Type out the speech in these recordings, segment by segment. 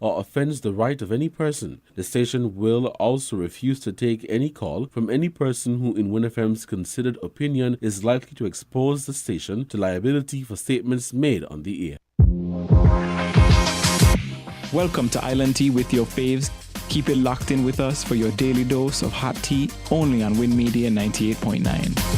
or offends the right of any person. The station will also refuse to take any call from any person who, in WinFM's considered opinion, is likely to expose the station to liability for statements made on the air. Welcome to Island Tea with your faves. Keep it locked in with us for your daily dose of hot tea, only on Win Media 98.9.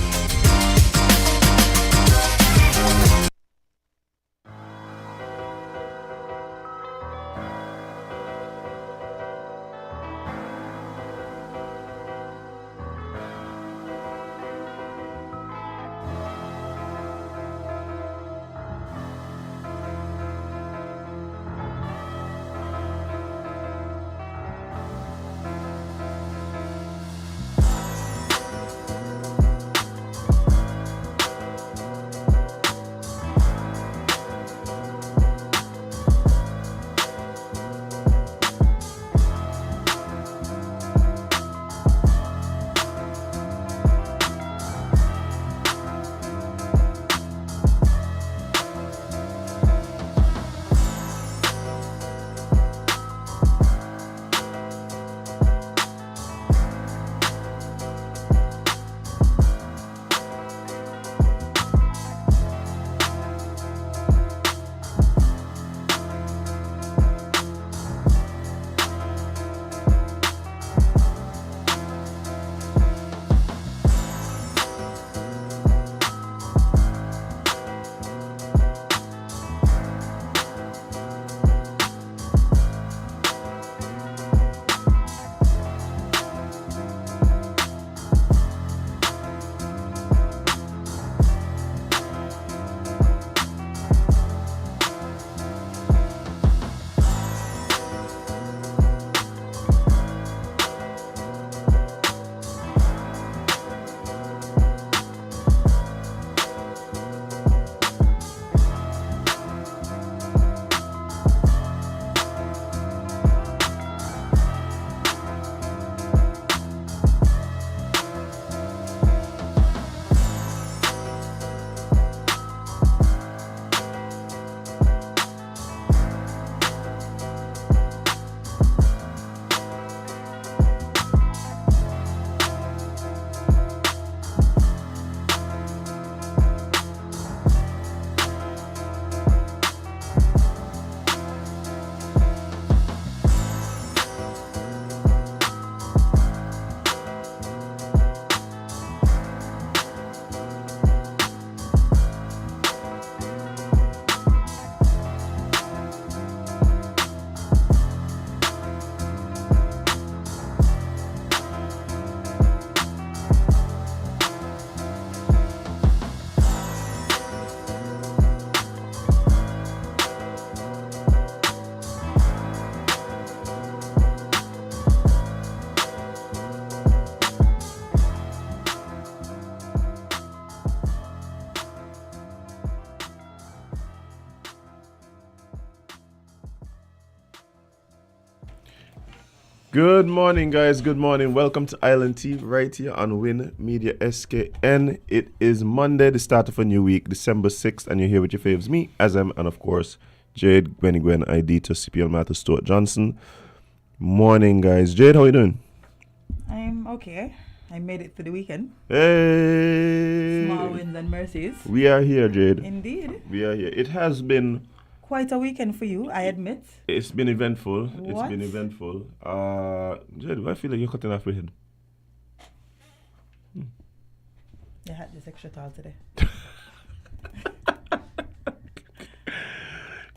Good morning, guys. Good morning. Welcome to Island Tea right here on Win Media SKN. It is Monday, the start of a new week, December 6th, and you're here with your faves, me, Azam, and of course, Jade, Gwen, ID to CPL Matter, Stuart Johnson. Morning, guys. Jade, how you doing? I'm okay. I made it through the weekend. Hey! Small wins and mercies. We are here, Jade. Indeed. We are here. It has been quite a weekend for you, I admit. It's been eventful. What? It's been eventful. Jade, I feel like you're cutting off my head. You had this extra towel today.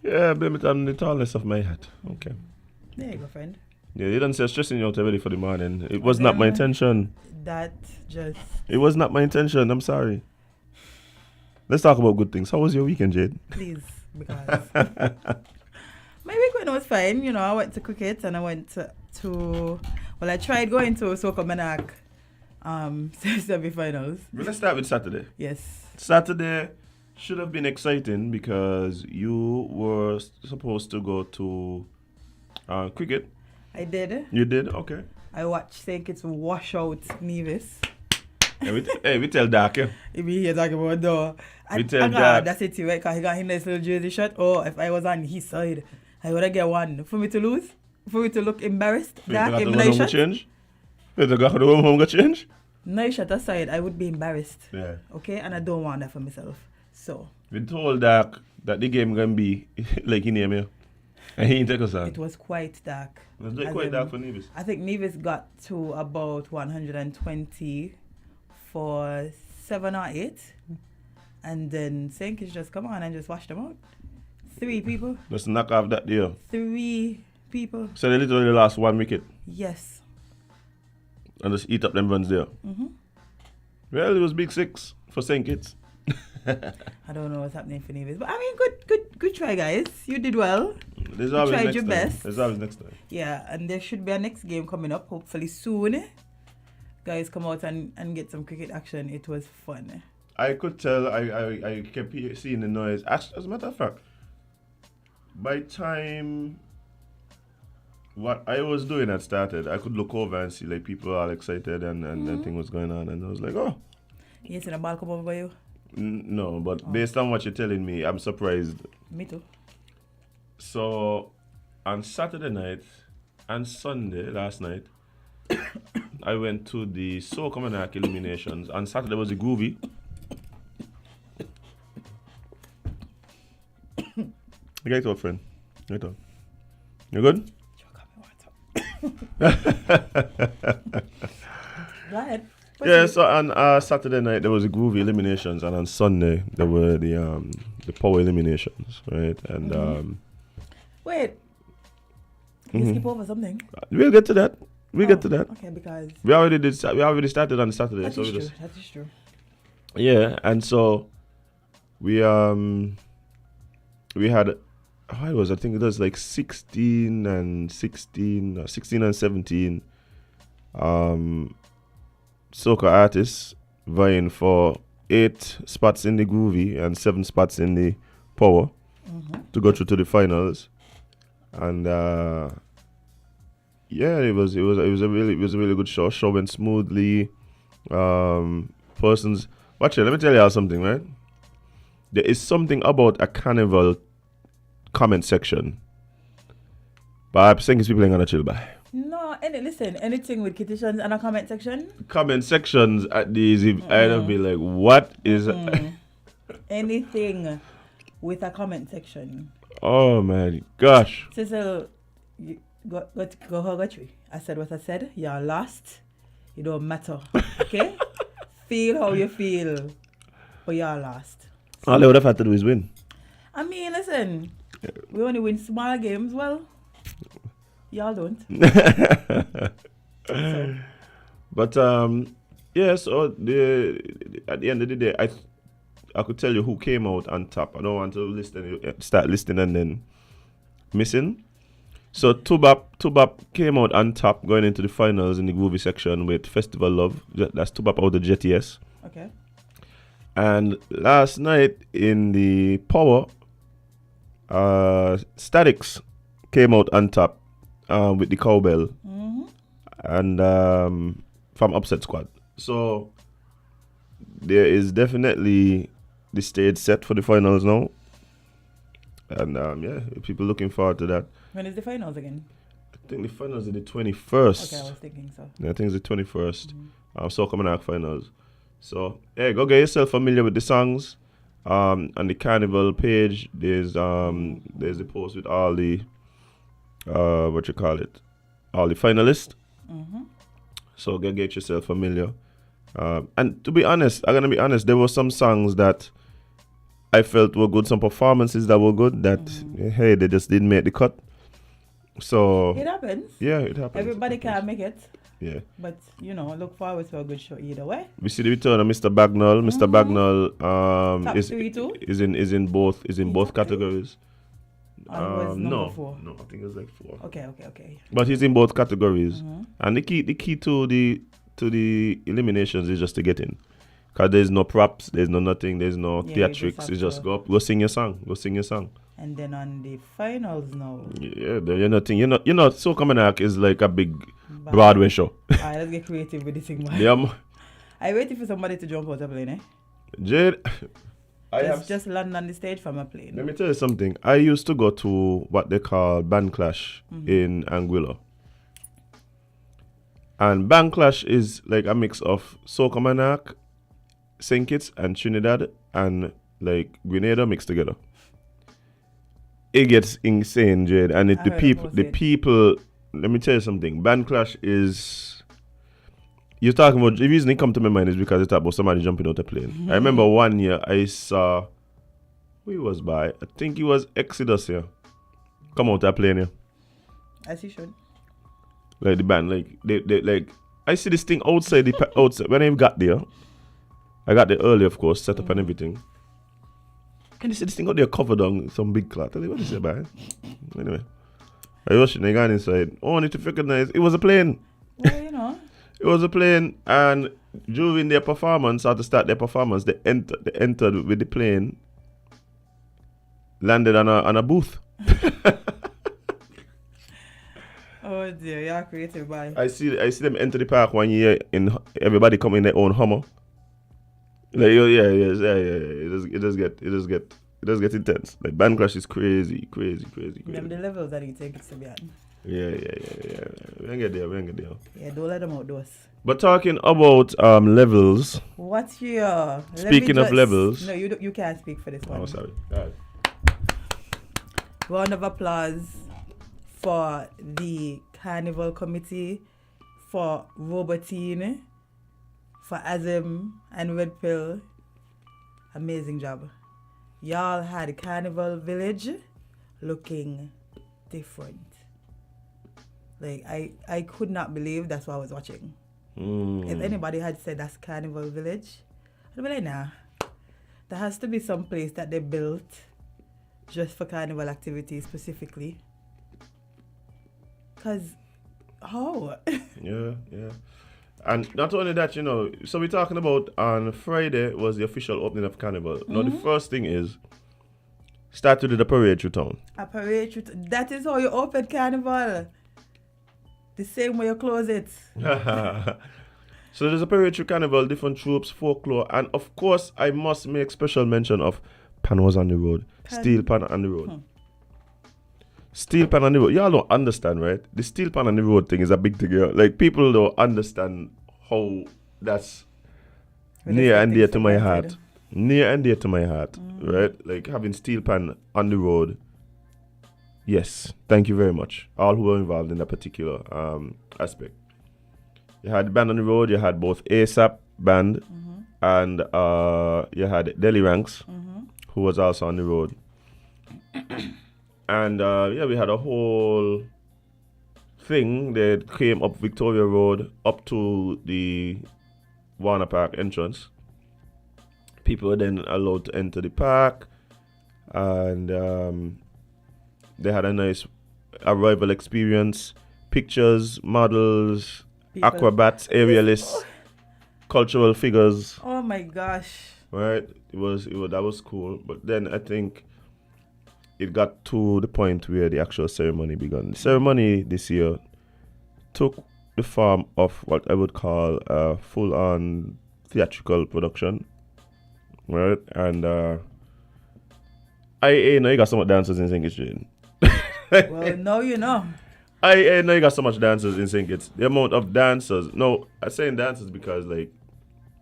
Yeah, blame it on the tallness of my hat. Okay. There you go, friend. Yeah, you don't say stressing you out already for the morning. It was not my intention. That just... It was not my intention. I'm sorry. Let's talk about good things. How was your weekend, Jade? Please, because... My weekend was fine. You know, I went to cricket and I went to well, I tried going to Soca Manac semi-finals. Well, let's start with Saturday. Yes. Saturday should have been exciting because you were supposed to go to cricket. I did. You did? Okay. I watched St. Kitts wash out Nevis. Hey, we tell Dark, yeah? He be here talking about though. We tell Dark. That's it, right? Because he got him this little jersey shot. Oh, if I was on his side, I would get one for me to lose, for me to look embarrassed. That You in got my to shot. change? You got to go home change? No shot aside, I would be embarrassed. Yeah. Okay, and I don't want that for myself. So We told Dak that the game gonna be like he named you. And he didn't take us on. it was quite dark. It was like As quite in, dark for Nevis. I think Nevis got to about 120 for 7 or 8. And then St. Kitts just come on and just wash them out. 3 people. Just knock off that deal. 3 people. So they literally lost 1 wicket Yes. and just eat up them runs there. Mm-hmm. Well, it was big 6 for St. Kitts. I don't know what's happening for Nevis. But I mean, good try, guys. You did well. There's always tried next your time. best. There's always next time. Yeah, and there should be a next game coming up, hopefully soon. Guys, come out and get some cricket action. It was fun. I could tell, I kept seeing the noise. As a matter of fact, by time what I was doing had started, I could look over and see like people all excited and that thing was going on. And I was like, oh. You seen a ball come over by you? No, but based on what you're telling me, I'm surprised. Me too. So, on Saturday night and Sunday, last night, I went to the Soca Monarch eliminations. On Saturday was the Groovy. Get it up, friend. Get it up. You good? Go ahead. Yeah, so on Saturday night there was the Groovy eliminations, and on Sunday there were the Power eliminations, right? And Wait. You skip over something? we'll get to that. We'll get to that. Okay, because We already started on Saturday, that so is we true. just That is true. yeah, and so we had how it was, I think it was like 16 and 17 soca artists vying for 8 spots in the Groovy and 7 spots in the Power to go through to the finals. And yeah, it was a really good show. Show went smoothly. Persons, watch it. Let me tell y'all something, right? There is something about a Carnival comment section, but I'm saying people ain't gonna chill by. No, listen, anything with petitions and a comment section? Comment sections at these, I'd be like, what is? Anything with a comment section. Oh my gosh! Cecil, you go tree. I said what I said. You're lost. It don't matter. Okay? Feel how you feel, but you're lost. All they would have had to do is win. I mean, listen, we only win small games. Well, y'all don't. So. But yeah. So at the end of the day, I could tell you who came out on top. I don't want to start listing and then missing. So Tubap came out on top going into the finals in the Groovy section with Festival Love. That's Tubap out of JTS. Okay. And last night in the Power, Statics came out on top with the Cowbell and from Upset Squad. So there is definitely the stage set for the finals now. And yeah, people looking forward to that. When is the finals again? I think the finals are the 21st. Okay, I was thinking so. Yeah, I think it's the 21st. Soca Monarch finals. So yeah, go get yourself familiar with the songs. On the Carnival page, there's the post with all the all the finalists. So go get yourself familiar. And to be honest, I'm gonna be honest, there were some songs that I felt were good, some performances that were good that hey, they just didn't make the cut. So It happens. yeah, it happens. Everybody can't make it. Yeah. But, look forward to a good show either way. We see the return of Mr. Bagnall. Mr. Bagnall Top is 3 too? in both both top three? categories. Was number 4? No, I think it was like 4. Okay. But he's in both categories. And the key to the eliminations is just to get in. Cause there's no props, there's no nothing, there's no Yeah, you just theatrics. have It's just to- go up, go sing your song. And then on the finals now. Yeah, you're nothing. You're not. Soca Monarch is like a big Broadway show. Alright, let's get creative with this thing, man. Yeah, I waiting for somebody to jump out of plane, eh? Jade. Just land on the stage from a plane. Let me tell you something. I used to go to what they call Band Clash in Anguilla. And Band Clash is like a mix of Soca Monarch, St. Kitts and Trinidad and like Grenada mixed together. It gets insane, Jade. And the people, let me tell you something. Band Clash is, you're talking about, the reason it come to my mind is because it's about somebody jumping out a plane. I remember one year I saw, who he was by? I think it was Exodus here. Come out a plane here. As you should. Like the band, like they like I see this thing outside outside when I got there. I got there early, of course, set up and everything. Can you see this thing out there covered on some big cloth? Tell you what is it, man? Anyway, I rushed and I got inside. Only to recognize it was a plane. Well, you know. It was a plane, and during their performance, or to start their performance, they entered with the plane, landed on a booth. Oh dear, you're creative, boy. I see them enter the park one year, and everybody come in their own Hummer. Like, yeah. It does get intense. Like Band Clash is crazy. Them the levels that he takes to be at. Yeah. We ain't get there. Yeah, don't let them outdoors. But talking about levels. What's your? Speaking of levels. No, you can't speak for this one. Oh, sorry. All right. Round of applause for the Carnival committee, for Robertine, for Azim and Red Pill. Amazing job. Y'all had Carnival Village looking different. Like, I could not believe that's what I was watching. If anybody had said that's Carnival Village, I'd be like, nah. There has to be some place that they built just for carnival activities specifically. Because, how? Yeah. And not only that, so we're talking about on Friday was the official opening of Carnival. Now, the first thing is, start to do the parade through town. A parade through that is how you open Carnival. The same way you close it. So there's a parade through Carnival, different troops, folklore, and of course, I must make special mention of Pan was on the road. Steel Pan on the road. Steel Pan on the road. Y'all don't understand, right? The Steel Pan on the road thing is a big thing. Yeah? Like, people don't understand how that's near and dear to my heart. Near and dear to my heart, right? Like, having Steel Pan on the road. Yes, thank you very much. All who were involved in that particular aspect. You had the band on the road. You had both ASAP band and you had Deli Ranks, who was also on the road. And we had a whole thing that came up Victoria Road up to the Warner Park entrance. People were then allowed to enter the park, and they had a nice arrival experience. Pictures, models, acrobats, aerialists, cultural figures. Oh my gosh! Right, that was cool. But then I think it got to the point where the actual ceremony began. The ceremony this year took the form of what I would call a full-on theatrical production, right? And I know you got so much dancers in St. Kitts. Well, no, you know. I know you got so much dancers in St. Kitts. The amount of dancers. No, I'm saying dancers because, like,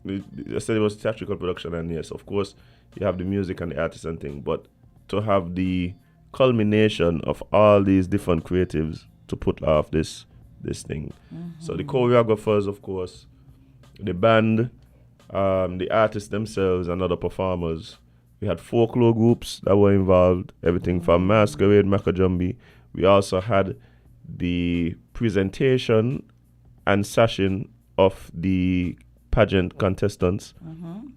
I said it was theatrical production, and yes, of course, you have the music and the artists and thing, but to have the culmination of all these different creatives to put off this thing. So the choreographers, of course, the band, the artists themselves and other performers. We had folklore groups that were involved, everything from Masquerade, Macajumbi. We also had the presentation and session of the pageant contestants.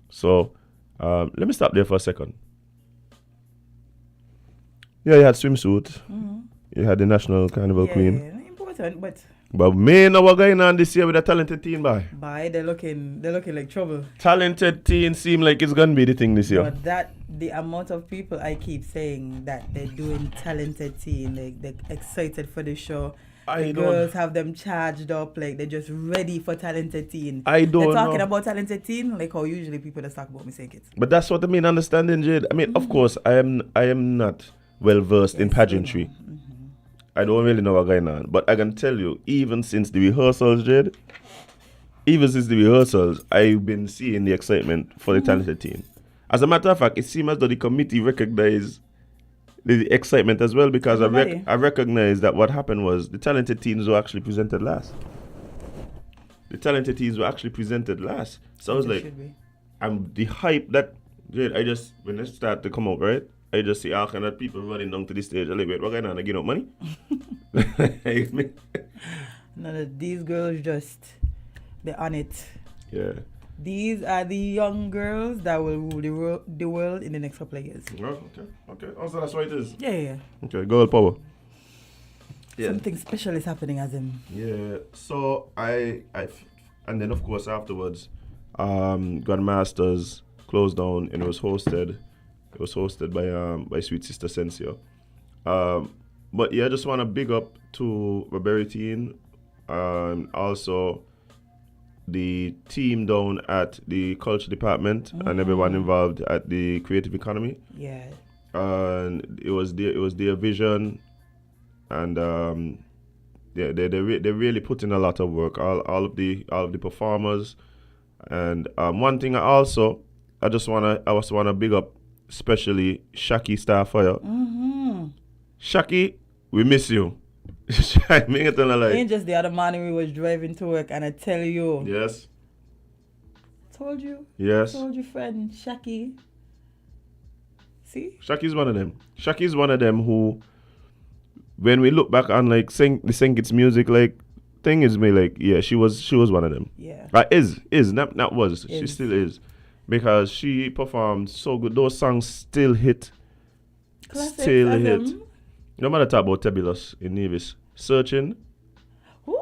So let me stop there for a second. Yeah, you had swimsuit. You had the National Carnival Queen. Yeah, important, but me know what going on this year with a talented teen, boy. They're looking like trouble. Talented teen seem like it's gonna be the thing this year. But the amount of people I keep saying that they're doing talented teen, like they're excited for the show, The girls have them charged up, like they're just ready for talented teen. I don't They're talking know. about talented teen, like how usually people just talk about missing kids. But that's what I mean, understanding, Jade. I mean, of course, I am not well versed in pageantry. I don't really know what's going on. But I can tell you, even since the rehearsals, Jade, I've been seeing the excitement for the talented teen. As a matter of fact, it seems as though the committee recognized the excitement as well, because I recognize that what happened was the talented teens were actually presented last. So I was like, I'm the hype that I just, when it started to come out, right? I just see all kind of people running down to the stage. I'm like, wait, what going on? I give up money? None of these girls just, they're on it. Yeah. These are the young girls that will rule the world in the next couple of years. Oh, okay. Also, that's what it is. Yeah. Okay, girl power. Yeah. Something special is happening as in. Yeah. So and then of course afterwards, Grandmasters closed down and it was hosted by Sweet Sister Sensio. But yeah, I just want to big up to Robert Teen, also the team down at the culture department and everyone involved at the creative economy. Yeah. And it was their vision, and they really put in a lot of work. All of the performers, and one thing I also wanna big up, especially Shaki Starfire. Shaki, we miss you. Ain't just the other morning we was driving to work and I tell you. Yes. Told you. Yes. Told your friend Shaki. See? Shaki's one of them. Shaki's one of them who, when we look back on like sing its music, like thing is me like, yeah, she was one of them. Yeah. Not was. She still is. Because she performed so good. Those songs still hit. Classic Still hit. No matter talk about Tebulous in Nevis. Searching. Ooh,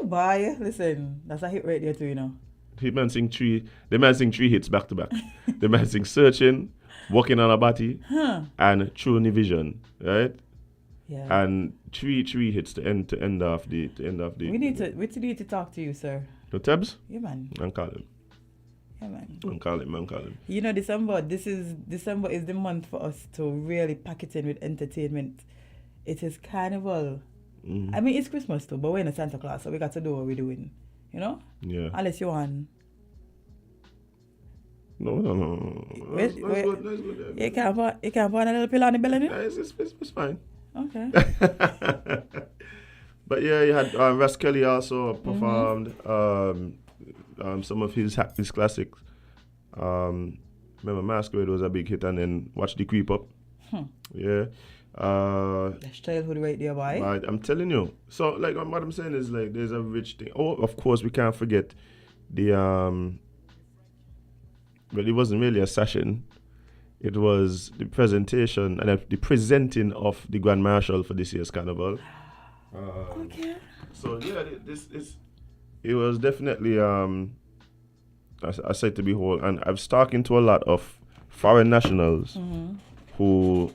boy. Listen, that's a hit right there too, you know. The man sing three hits back to back. The man sing Searching, Walking on a Body, and True Vision, right? Yeah. And three hits to end off the. We need to talk to you, sir. No Tebs? Yeah, man. I'm calling. Yeah, man. I'm calling. You know, December is the month for us to really pack it in with entertainment. It is Carnival. I mean, it's Christmas too, but we're in a Santa Claus, so we got to do what we're doing. You know? Yeah. Unless you want. No. That's good. You can't put a little pill on the belly? Yeah, it's fine. Okay. But yeah, you had Ras Kelly also performed some of his classics. Remember Masquerade was a big hit, and then Watch the Creep Up. Yeah. That's childhood right there, boy. I'm telling you. So like what I'm saying is like there's a rich thing. Oh, of course we can't forget the but it wasn't really a session. It was the presentation and the presenting of the Grand Marshal for this year's Carnival. Okay. So yeah, it was definitely a sight to behold, and I was talking to a lot of foreign nationals who.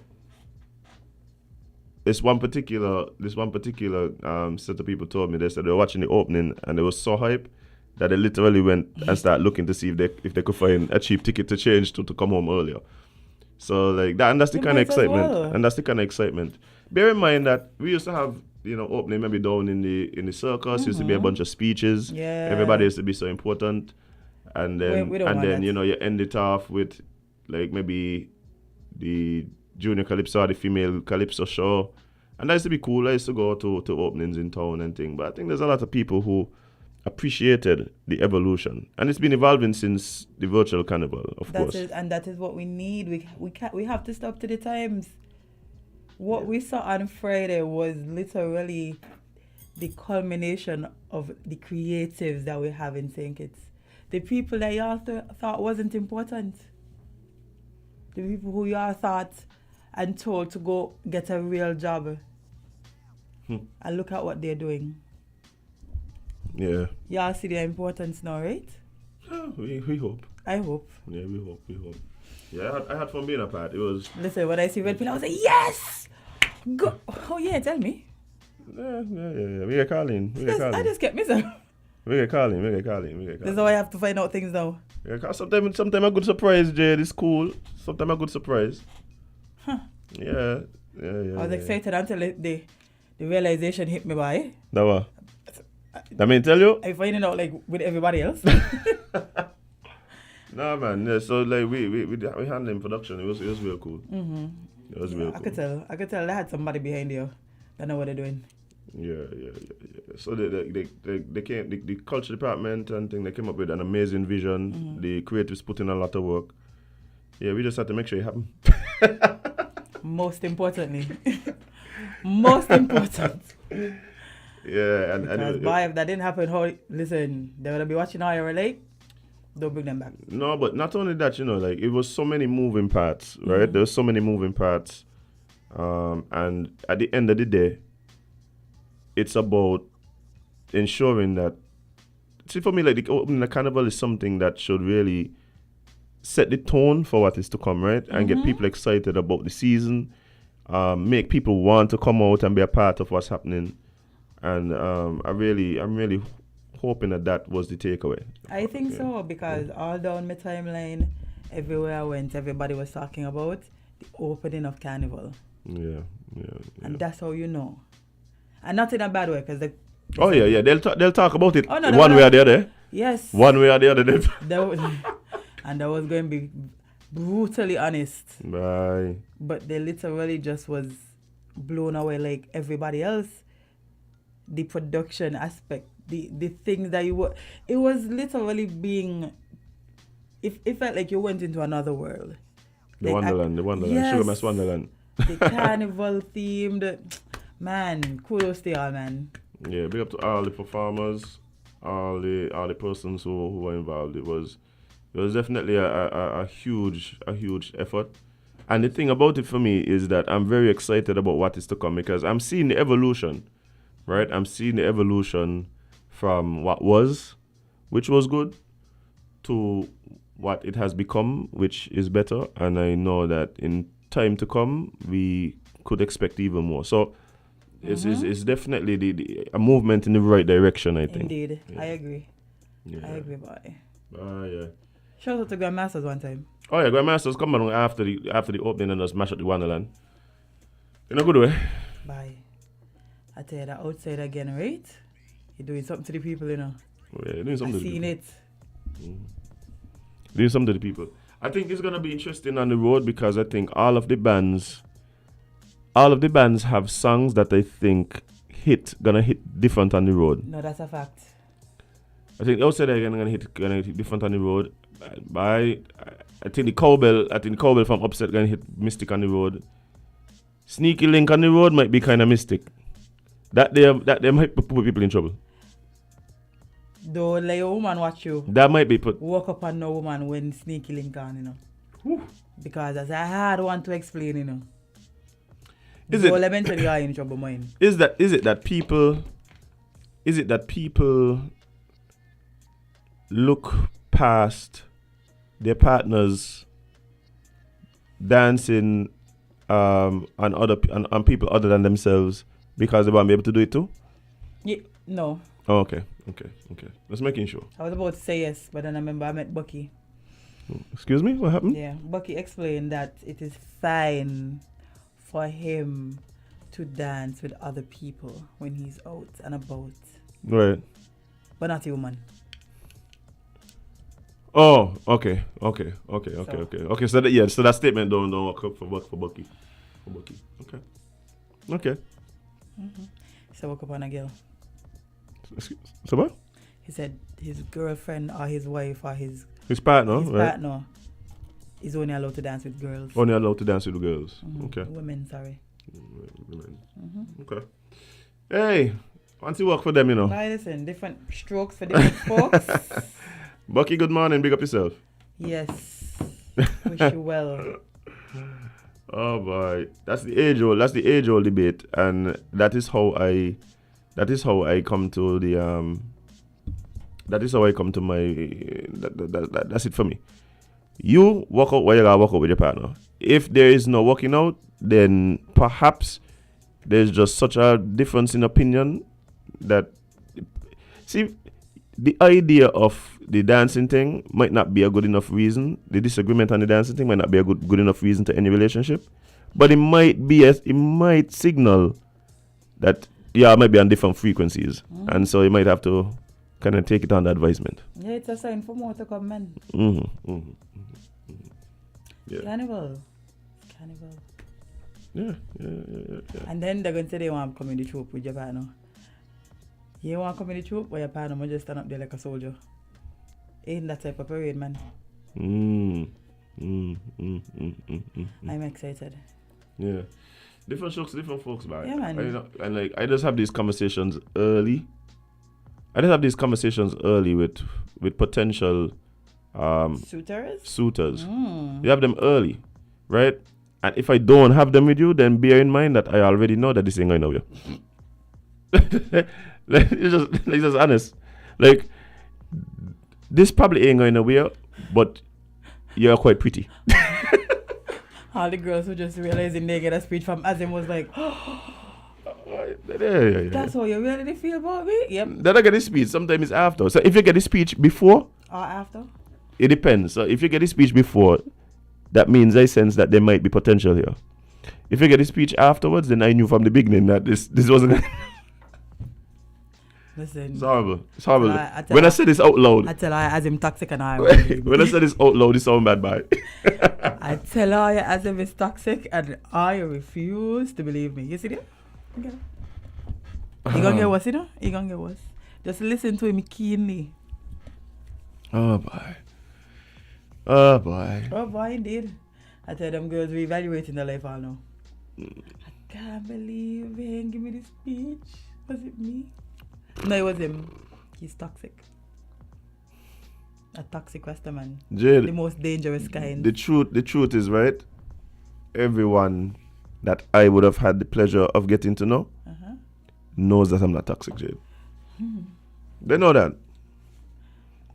This one particular set of people told me they said they were watching the opening and they were so hyped that they literally went and started looking to see if they could find a cheap ticket to change to come home earlier. So like that, and that's the kind of excitement. Well. And that's the kind of excitement. Bear in mind that we used to have, opening maybe down in the circus, used to be a bunch of speeches. Yeah. Everybody used to be so important. And then you end it off with like maybe the Junior Calypso or the female Calypso show. And that used to be cool. I used to go to openings in town and things. But I think there's a lot of people who appreciated the evolution. And it's been evolving since the virtual carnival, of course. And that is what we need. We have to stop to the times. What we saw on Friday was literally the culmination of the creatives that we have in St. Kitts. The people that y'all thought wasn't important. The people who y'all thought and told to go get a real job. And look at what they're doing. Yeah. Y'all see their importance now, right? Yeah, we hope. I hope. Yeah, we hope. Yeah, I had fun being a part. It was... Listen, when I see red pill, I was like, yes! Go! Oh yeah, tell me. Yeah. We get calling. I just kept myself. We get calling. That's how I have to find out things now. Yeah, sometimes a good surprise, Jade, is cool. Sometimes a good surprise. Huh. Yeah. I was excited until the realization hit me by. That what? That mean tell you? I finding out like with everybody else. Nah, man. Yeah, so like we handling production. It was real cool. Mm-hmm. It was real cool. I could tell they had somebody behind you that know what they're doing. Yeah. So they came, the culture department and thing, they came up with an amazing vision. Mm-hmm. The creatives put in a lot of work. Yeah, we just had to make sure it happened. Most importantly. Most important. Yeah, and Because if that didn't happen, listen, they would be watching how you're late. Don't bring them back. No, but not only that, like it was so many moving parts, right? Mm-hmm. There was so many moving parts. And at the end of the day, it's about ensuring that, see, for me, like the opening the carnival is something that should really set the tone for what is to come, right? And get people excited about the season, make people want to come out and be a part of what's happening. And I'm really hoping that was the takeaway. I think so, because all down my timeline, everywhere I went, everybody was talking about the opening of Carnival. Yeah. And that's how you know. And not in a bad way, because they'll talk about it one way or the other. Yes. One way or the other. And I was going to be brutally honest. Bye. But they literally just was blown away like everybody else. The production aspect, the things that it was literally being, it felt like you went into another world. The Wonderland, yes, Sugar Mass Wonderland. The carnival themed, man, kudos to y'all, man. Yeah, big up to all the performers, all the persons who were involved. It was definitely a huge effort. And the thing about it for me is that I'm very excited about what is to come, because I'm seeing the evolution, right? I'm seeing the evolution from what was, which was good, to what it has become, which is better. And I know that in time to come, we could expect even more. So it's definitely a movement in the right direction, I think. Indeed. Yeah. I agree. Yeah. I agree, boy. Yeah. Shout out to Grandmasters one time. Oh yeah, Grandmasters come along after the opening and just mash up the Wonderland. In a good way. Bye. I tell you that outside again, right? You're doing something to the people, you know. Oh, yeah, you're doing something I've to the seen people. it. Doing something to the people. I think it's gonna be interesting on the road, because I think all of the bands have songs that I think gonna hit different on the road. No, that's a fact. I think outside again gonna hit different on the road. I think the cowbell from Upset gonna hit Mystic on the road. Sneaky Link on the road might be kind of Mystic. That they might put people in trouble. Don't let your woman watch you. That might be put. Walk up on no woman when Sneaky Link on, you know. Whew. Because that's a hard one to explain, you know. Is it eventually are in trouble, mine. Is it that people look past their partners dancing on people other than themselves because they won't be able to do it too? Yeah, no. Oh, okay. Just making sure. I was about to say yes, but then I remember I met Bucky. Excuse me? What happened? Yeah, Bucky explained that it is fine for him to dance with other people when he's out and about. Right. But not a woman. Oh, okay. So that statement don't work up for Bucky. Okay. Mm-hmm. So woke up on a girl. So what? He said his girlfriend or his wife or his partner is only allowed to dance with girls. Only allowed to dance with girls. Mm-hmm. Okay. Women, sorry. Women. Mm-hmm. Okay. Hey, once you work for them, you know. Now listen, different strokes for different folks. Bucky, good morning. Big up yourself. Yes. Wish you well. Oh boy, that's the age-old debate, and that is how I come to the that's it for me. You walk out where you gotta walk out with your partner. If there is no walking out, then perhaps there's just such a difference in opinion that, see, the idea of the dancing thing might not be a good enough reason. The disagreement on the dancing thing might not be a good enough reason to any relationship, but it might signal that it might be on different frequencies, and so you might have to kind of take it under advisement. Yeah, it's a sign for more to come, man. Yeah. Carnival. Yeah. And then they're going to say they want to come in the troop with your partner. You want to come in the troop, or your partner will just stand up there like a soldier. Ain't that type of parade, man. I'm excited. Yeah. Different strokes, different folks, man. Yeah, man. I just have these conversations early. With potential suitors. You have them early, right? And if I don't have them with you, then bear in mind that I already know that this ain't going nowhere. It's just honest. Like, this probably ain't going nowhere, but you're quite pretty. All the girls who just realizing they get a speech from Azim was like, that's how you really feel about me? Yep. Then I get the speech. Sometimes it's after. So if you get the speech before or after, it depends. So if you get the speech before, that means I sense that there might be potential here. If you get the speech afterwards, then I knew from the beginning that this wasn't gonna listen. It's horrible. When I say this out loud, I tell her Azim toxic and I when I say this out loud, it sounds bad by. I tell her Azim is toxic and I refuse to believe me. You see that? Okay. He gonna get worse, you know? He gonna get worse. Just listen to him keenly. Oh boy, Indeed. I tell them girls reevaluating their life all now. I can't believe he ain't give me this speech. Was it me? No, it was him. He's toxic. A toxic Westerman. Jade, the most dangerous kind. The truth is, right? Everyone that I would have had the pleasure of getting to know knows that I'm not toxic, Jade. They know that.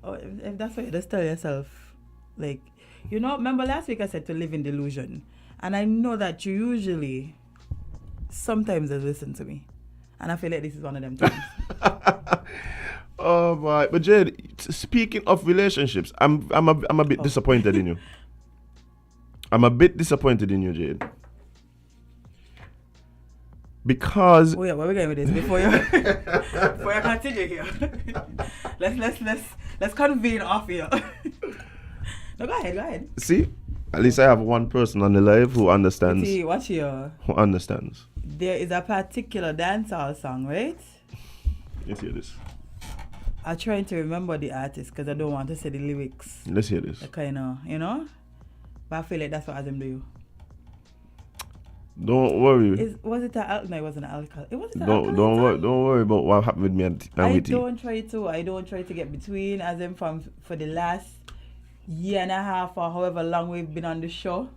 Oh, if that's what you just tell yourself, like, you know, remember last week I said to live in delusion, and I know that you usually sometimes listen to me, and I feel like this is one of them times. Oh boy, but Jade, speaking of relationships, I'm a bit disappointed in you. I'm a bit disappointed in you, Jade. Because where are we going with this before you continue here? let's convene off here. No, go ahead. See, at least I have one person on the live who understands. See, watch here. Who understands? There is a particular dancehall song, right? Let's hear this. I'm trying to remember the artist because I don't want to say the lyrics. Let's hear this. Kind of, you know. But I feel like that's what Azim do. Don't worry. Was it an no? It wasn't an alcohol. It wasn't. Don't worry about what happened with me and I with you. I don't try to get between Azim for the last year and a half or however long we've been on the show.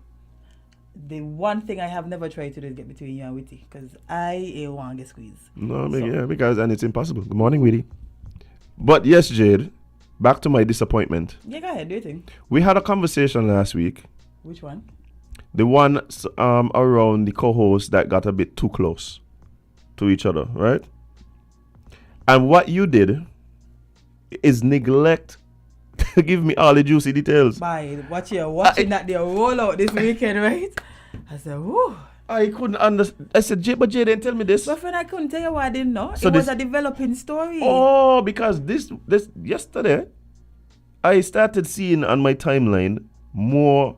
The one thing I have never tried to do is get between you and Witty because I ain't want to get squeezed. No, because and it's impossible. Good morning, Witty. But yes, Jade, back to my disappointment. Yeah, go ahead, do you think? We had a conversation last week. Which one? The one around the co-host that got a bit too close to each other, right? And what you did is neglect to give me all the juicy details. By watching that they roll out this weekend, right? I said, whoo. I couldn't understand. I said, but Jay didn't tell me this. But friend, I couldn't tell you what I didn't know. So it was a developing story. Oh, because this yesterday, I started seeing on my timeline more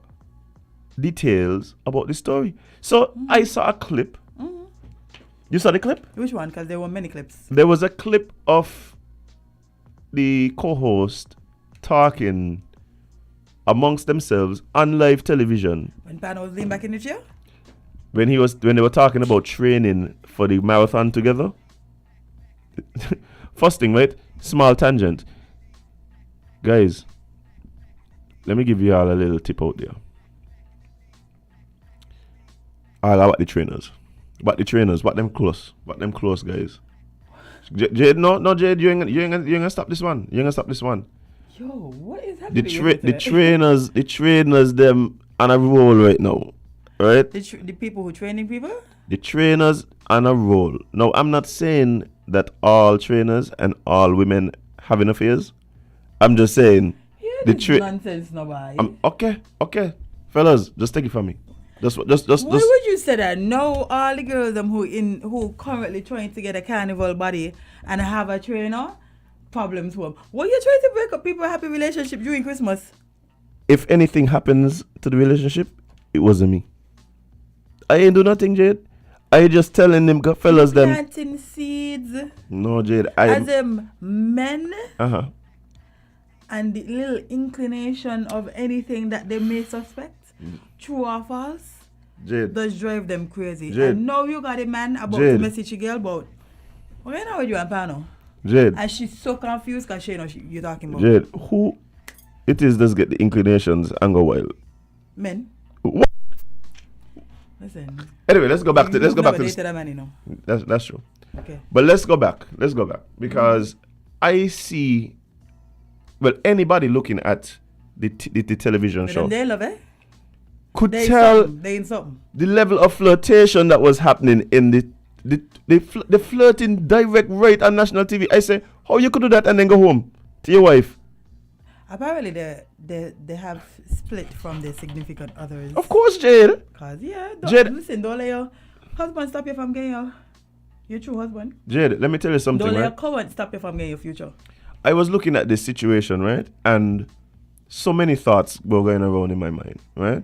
details about the story. So I saw a clip. You saw the clip? Which one? Because there were many clips. There was a clip of the co-host talking amongst themselves on live television. When Pan was leaning back in the chair? When they were talking about training for the marathon together. First thing, right? Small tangent. Guys, let me give you all a little tip out there. All about the trainers. What them close, guys. Jade, no, Jade, you ain't gonna stop this one. You ain't gonna stop this one. Yo, what is happening? The trainers, them on a roll right now, right? The people who training people. The trainers on a roll. Now, I'm not saying that all trainers and all women having affairs. I'm just saying nonsense, nobody. Okay, fellas, just take it from me. Why would you say that? No, all the girls who currently trying to get a carnival body and have a trainer, problems with them. Were you trying to break up people's happy relationship during Christmas? If anything happens to the relationship, it wasn't me. I ain't do nothing, Jade. I just telling them fellas them planting seeds. No, Jade. As them men. Uh-huh. And the little inclination of anything that they may suspect, true or false, Jade, does drive them crazy. Jade. And now you got a man about Jade. to message a girl about, what you know with you and Pano? Jade. And she's so confused because she knows you're talking about. Jade, who it is does get the inclinations and go wild? Men. What? Listen. Anyway, let's go back to that man, you know. That's true. Okay. But let's go back because I see. Well, anybody looking at the television show They love it. could They tell in something. the level of flirtation that was happening in the flirting direct right on national TV. I say, how you could do that and then go home to your wife? Apparently, they have split from their significant others. Of course, Jade. Cause Jade. Listen, don't let your husband stop you from getting your true husband. Jade, let me tell you something. Don't let right? your current stop you from getting your future. I was looking at this situation, right? And so many thoughts were going around in my mind, right?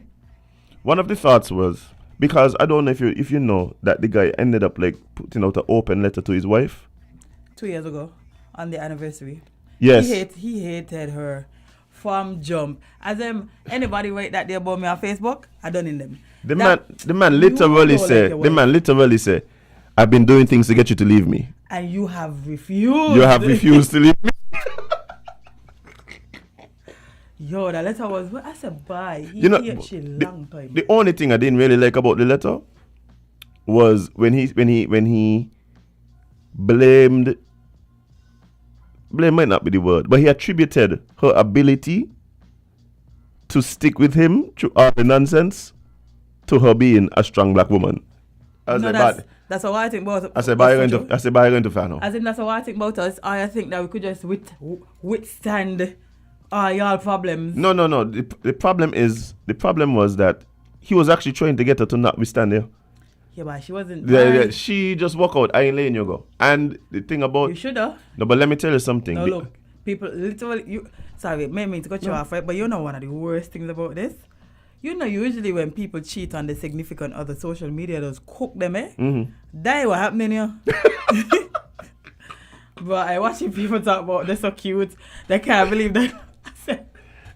One of the thoughts was, because I don't know if you know that the guy ended up like putting out an open letter to his wife 2 years ago on the anniversary. Yes. He hated her from jump. As anybody write that there about me on Facebook, I done in them. The man literally say, I've been doing things to get you to leave me. And you have refused. You have refused to leave me. Yo, that letter was, I said, bye. The only thing I didn't really like about the letter was when he blamed might not be the word, but he attributed her ability to stick with him through all the nonsense to her being a strong black woman. That's how I think about it. I said, "Bye, going to fan out." As in, that's how I think about us. I think that we could just withstand y'all problems. No. The problem was that he was actually trying to get her to not withstand her. Yeah, but she wasn't. She just walk out. I ain't letting you go. And the thing about you shoulda. No, but let me tell you something. No, look, people literally. Sorry, may mean to cut you off, right? But you know one of the worst things about this. You know, usually when people cheat on the significant other, social media does cook them, eh? Mm-hmm. That what happening here. But I watching people talk about they're so cute. They can't believe that. I said,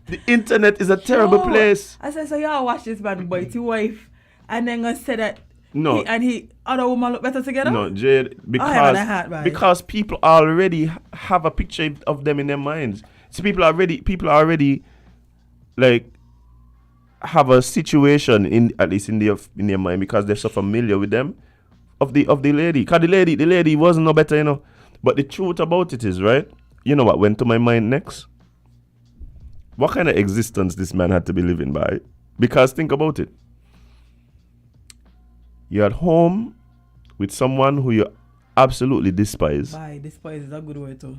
the internet is a terrible place. I said, so y'all watch this man bite your wife and then gonna say that no he other woman look better together? No, Jade, because people already have a picture of them in their minds. So people already like have a situation at least in their mind because they're so familiar with them of the lady. Cause the lady wasn't no better, you know. But the truth about it is, right? You know what went to my mind next? What kind of existence this man had to be living by? Because think about it. You're at home with someone who you absolutely despise. Despise is a good word too.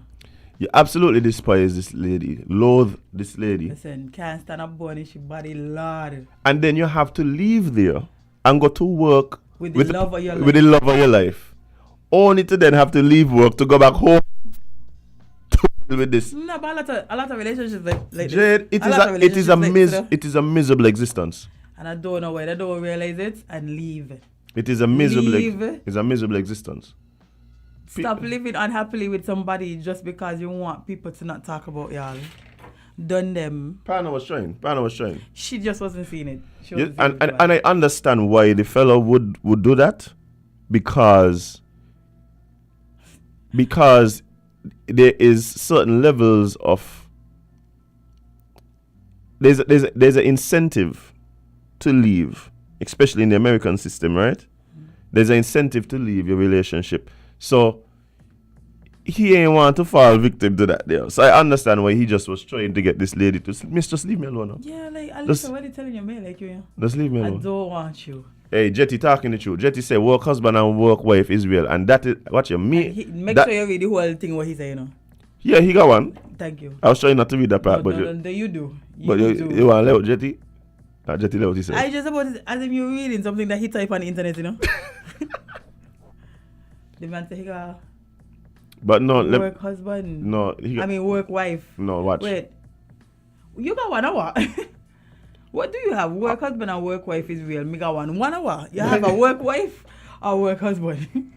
You absolutely despise this lady, loathe this lady. Listen, can't stand up bony, she body, Lord. And then you have to leave there and go to work with the love of your life. With the love of your life. Only to then have to leave work to go back home to deal with this. No, but a lot of relationships like Jade, this. it is a miserable existence. And I don't know why they don't realize it and leave. It is a miserable existence. Stop living unhappily with somebody just because you want people to not talk about y'all. Done them. Pana was trying. She just wasn't seeing it. And I understand why the fellow would do that because there is certain levels of there's an incentive to leave, especially in the American system, right? Mm-hmm. There's an incentive to leave your relationship. So he ain't want to fall victim to that there. So I understand why he just was trying to get this lady to just leave me alone. Yeah, like I listen what they telling you, man, like you. Just leave me alone. I don't want you. Hey, Jetty talking the truth. Jetty say work husband and work wife is real. And that is what you mean. Make sure you read the whole thing what he say, you know. Yeah, he got one. Thank you. I was trying not to read that part, but No, you do. you want to let Jetty? Jetty let what he say. I just about it as if you're reading something that he type on the internet, you know. The man say he got But no, work husband. No, work wife. No, watch. Wait. You got 1 hour. What do you have? Work husband and work wife is real. Me got 1 hour. You have a work wife or work husband.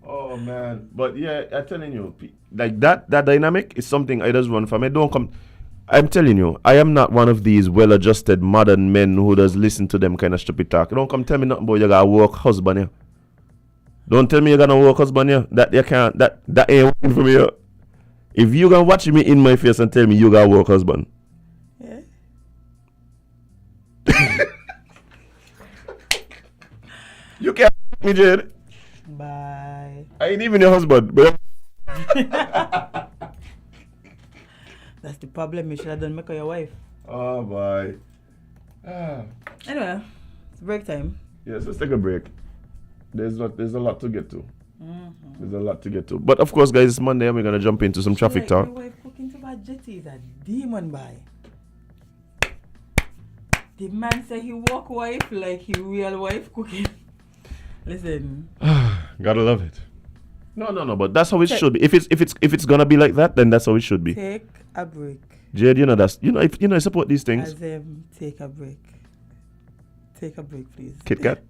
Oh man. But yeah, I'm telling you, like that dynamic is something I just run from. I'm telling you, I am not one of these well-adjusted modern men who does listen to them kind of stupid talk. Don't come tell me nothing about you got a work husband here. Don't tell me you're gonna work husband here. That you can't. That ain't working for me here. If you gonna watch me in my face and tell me you got a work husband. Yeah. You can't me, Jade. Bye. I ain't even your husband, but That's the problem. You should have done make her your wife. oh boy. Anyway, it's break time. Yes, let's take a break. There's a lot to get to. Mm-hmm. There's a lot to get to. But of course, guys, it's Monday and we're gonna jump into some traffic talk. Your wife cooking to bad Jetty is a demon boy. The man say he walk wife like he real wife cooking. Listen. Gotta love it. No, but that's how it should be. If it's gonna be like that, then that's how it should be. Take a break. Jade, I support these things. As take a break. Take a break, please. Kit Kat.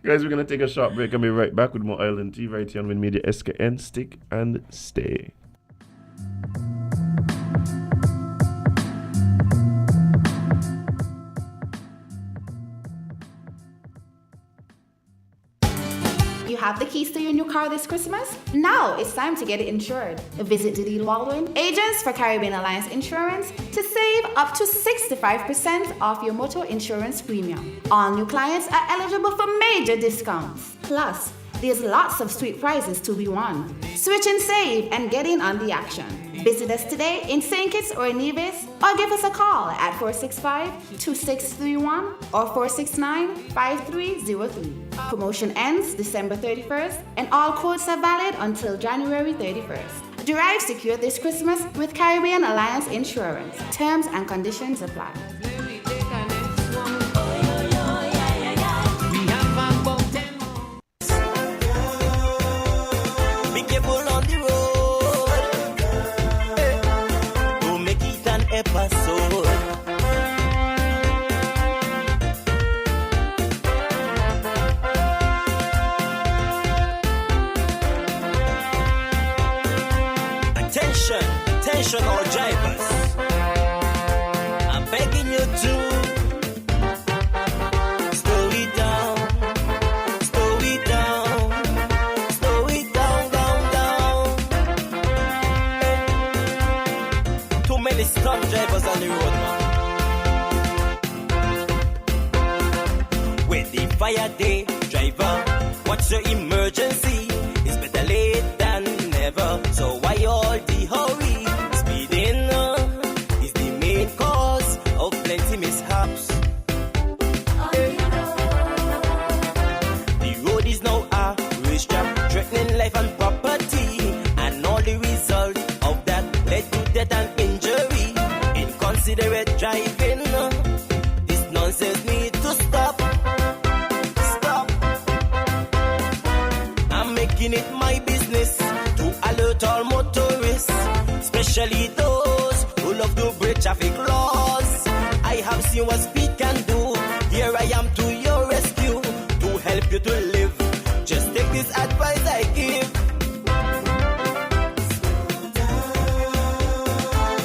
Guys, we're gonna take a short break and be right back with more Island Tea right here on Win Media SKN. Stick and stay. You have the keys to your new car this Christmas? Now it's time to get it insured. Visit DeDeal Baldwin, agents for Caribbean Alliance Insurance, to save up to 65% off your motor insurance premium. All new clients are eligible for major discounts. Plus, there's lots of sweet prizes to be won. Switch and save and get in on the action. Visit us today in St. Kitts or Nevis, or give us a call at 465-2631 or 469-5303. Promotion ends December 31st and all quotes are valid until January 31st. Drive secure this Christmas with Caribbean Alliance Insurance. Terms and conditions apply. Attention all drivers, I'm begging you to slow it down, slow it down, slow it down, down. Too many stunt drivers on the road, man. With the fire day, driver, what's your emergency? It's better late than never, so why all the hurry? Mishaps. The road is now a racetrack, threatening life and property, and all the result of that led to death and injury. Inconsiderate driving, this nonsense need to stop. Stop. I'm making it my business to alert all motorists, especially those who love to break traffic laws. I have seen what speed can do. Here I am to your rescue to help you to live. Just take this advice I give.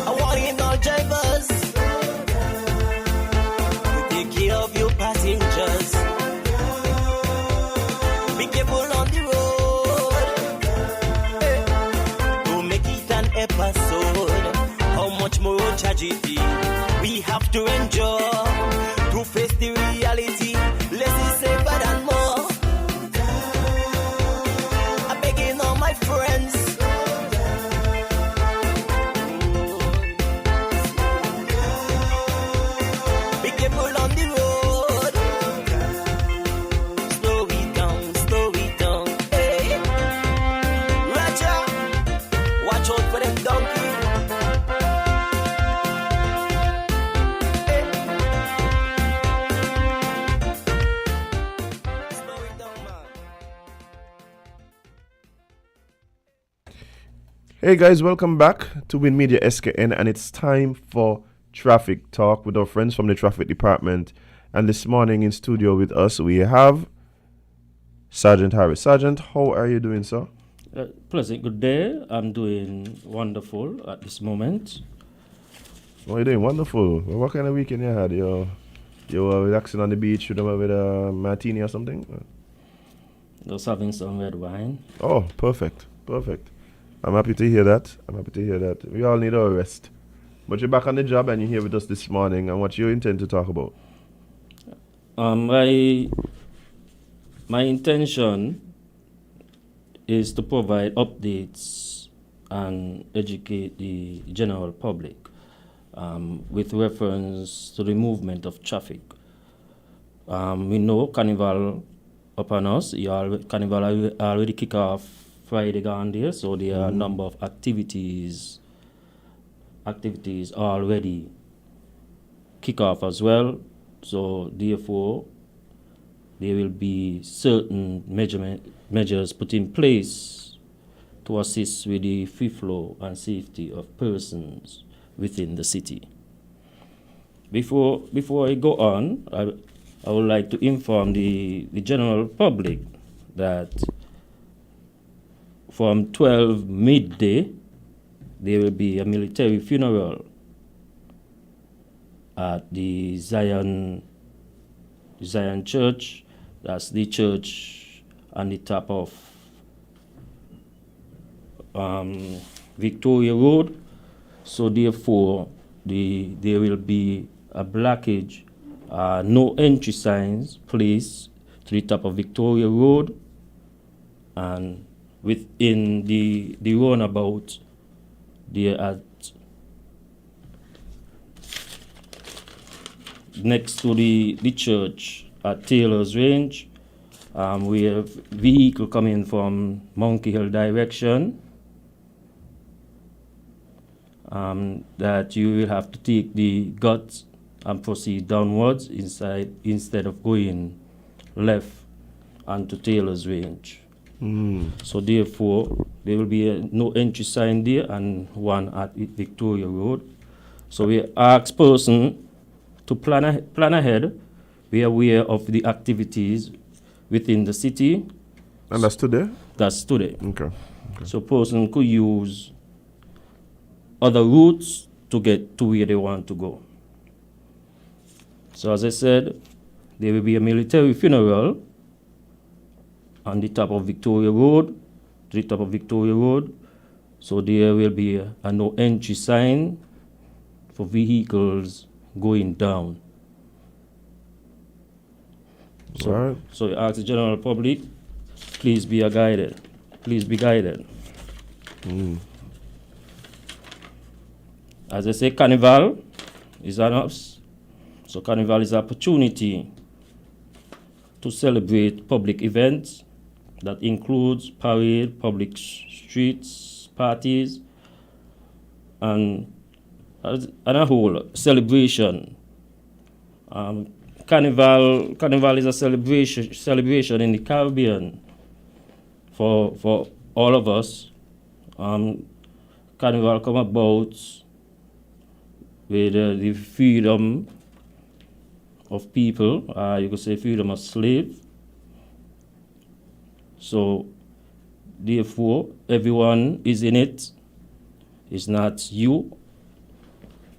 I warn all drivers to take care of your passengers. Be careful on the road. Don't make it an episode. How much more tragedy we have to endure to face the reality. Less is safer than more. I'm begging all my friends. Be careful on the road. Hey guys, welcome back to Win Media SKN, and it's time for Traffic Talk with our friends from the Traffic Department. And this morning in studio with us, we have Sergeant Harris. Sergeant, how are you doing, sir? Pleasant good day. I'm doing wonderful at this moment. Oh, you're doing wonderful. Well, what kind of weekend you had? You were relaxing on the beach with a martini or something? Just having some red wine. Oh, perfect. I'm happy to hear that. We all need our rest. But you're back on the job and you're here with us this morning. And what you intend to talk about? My intention is to provide updates and educate the general public with reference to the movement of traffic. We know Carnival upon us. Carnival already kick off Friday gone there, so there are a number of activities already kick off as well. So therefore, there will be certain measures put in place to assist with the free flow and safety of persons within the city. Before I go on, I would like to inform the general public that from 12 midday, there will be a military funeral at the Zion Church. That's the church on the top of Victoria Road. So therefore, there will be a blockage, no entry signs placed to the top of Victoria Road, and within the roundabout there at next to the church at Taylor's Range. We have vehicle coming from Monkey Hill direction that you will have to take the guts and proceed downwards instead of going left onto Taylor's Range. So therefore, there will be no entry sign there and one at Victoria Road. So we ask person to plan ahead, be aware of the activities within the city. And that's today? That's today. Okay. So person could use other routes to get to where they want to go. So as I said, there will be a military funeral on the top of Victoria Road, So there will be a no entry sign for vehicles going down. So, Right. So I ask the general public, please be guided. As I say, Carnival is on us. So Carnival is an opportunity to celebrate public events that includes parade, public streets, parties, and a whole celebration. Carnival is a celebration in the Caribbean for all of us. Carnival come about with the freedom of people, you could say freedom of slave. So therefore, everyone is in it. It's not you,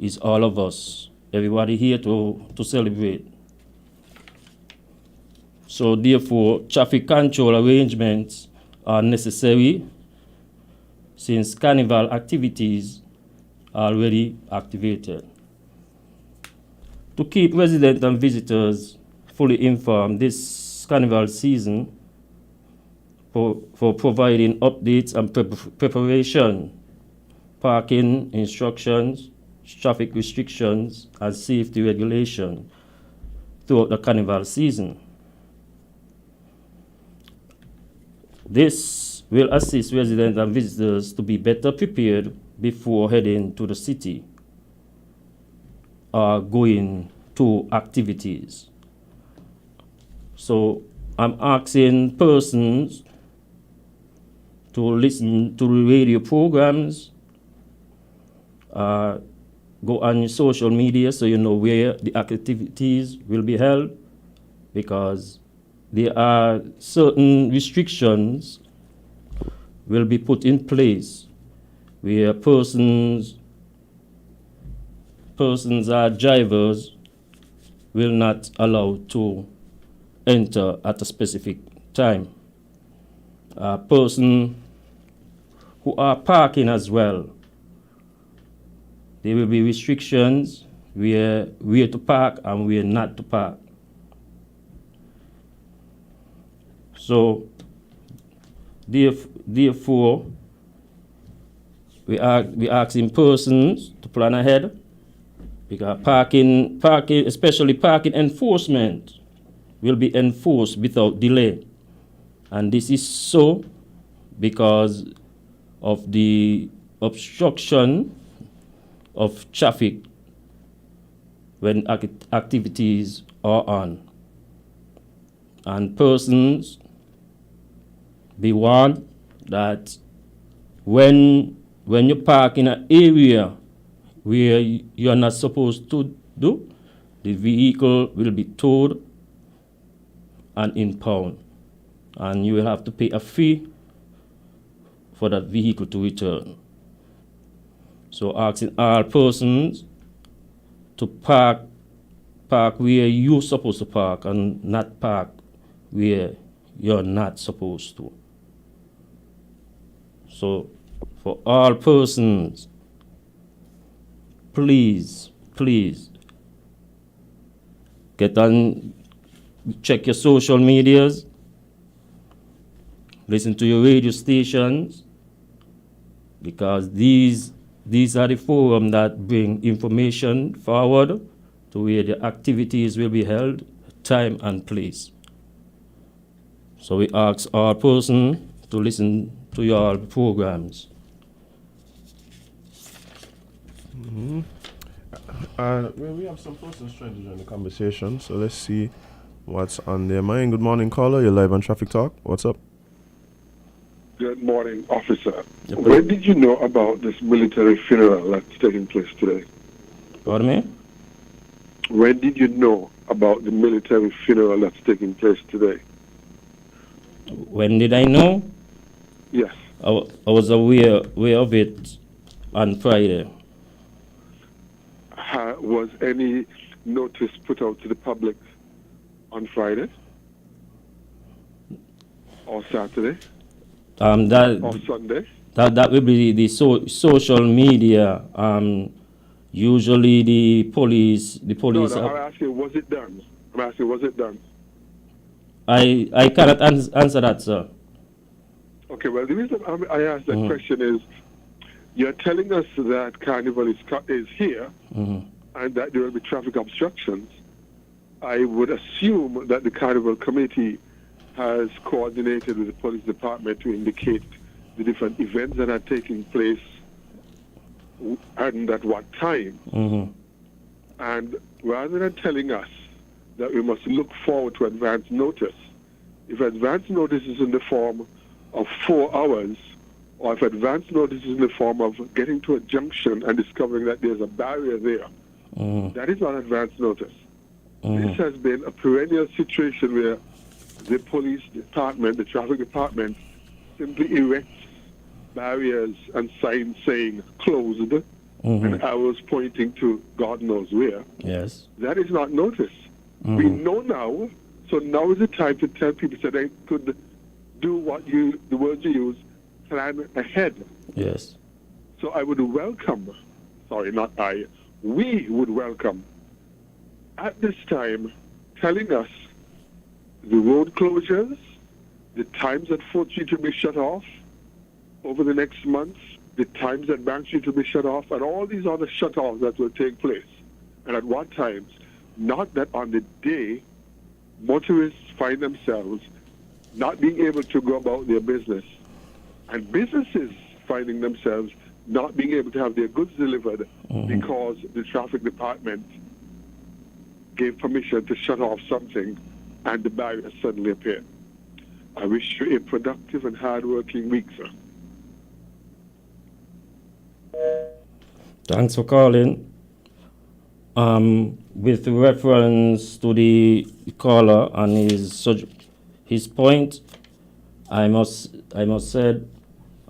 it's all of us. Everybody here to celebrate. So therefore, traffic control arrangements are necessary since Carnival activities are already activated. To keep residents and visitors fully informed this Carnival season, for providing updates and preparation, parking instructions, traffic restrictions, and safety regulation throughout the Carnival season. This will assist residents and visitors to be better prepared before heading to the city or going to activities. So I'm asking persons to listen to the radio programs. Go on your social media so you know where the activities will be held, because there are certain restrictions will be put in place where persons or drivers will not allow to enter at a specific time. Persons who are parking as well, there will be restrictions where to park and where not to park. So, therefore, we asking persons to plan ahead, because parking, especially parking enforcement, will be enforced without delay. And this is so because of the obstruction of traffic when activities are on. And persons be warned that when you park in an area where you are not supposed to do, the vehicle will be towed and impounded, and you will have to pay a fee for that vehicle to return. So asking all persons to park where you're supposed to park and not park where you're not supposed to. So for all persons, please get on, check your social medias, listen to your radio stations, because these are the forums that bring information forward to where the activities will be held, time and place. So we ask all persons to listen to your programs. Mm-hmm. Well, we have some persons trying to join the conversation, so let's see what's on their mind. Good morning, caller. You're live on Traffic Talk. What's up? Good morning, officer. When did you know about this military funeral that's taking place today? Pardon me? When did you know about the military funeral that's taking place today? When did I know? Yes. I was aware of it on Friday. Was any notice put out to the public on Friday? Or Saturday? Or Sunday? That will be the social media. Usually the police. No, I'm asking, was it done? Was it done? I cannot answer that, sir. Okay, well, the reason I asked that question is, you're telling us that Carnival is here, and that there will be traffic obstructions. I would assume that the Carnival Committee has coordinated with the police department to indicate the different events that are taking place and at what time. And rather than telling us that we must look forward to advance notice, if advance notice is in the form of 4 hours, or if advance notice is in the form of getting to a junction and discovering that there's a barrier there, that is not advance notice. This has been a perennial situation where the police department, the traffic department, simply erects barriers and signs saying closed and arrows pointing to God knows where. Yes. That is not notice. We know now, so now is the time to tell people so they could do what the words you use, plan ahead. Yes. So I would welcome, we would welcome at this time telling us the road closures, the times that 4th Street will be shut off over the next months, the times that Bank Street will be shut off, and all these other shut-offs that will take place. And at what times, not that on the day motorists find themselves not being able to go about their business, and businesses finding themselves not being able to have their goods delivered because the traffic department gave permission to shut off something and the barrier suddenly appeared. I wish you a productive and hard-working week, sir. Thanks for calling. With reference to the caller and his point, I must say,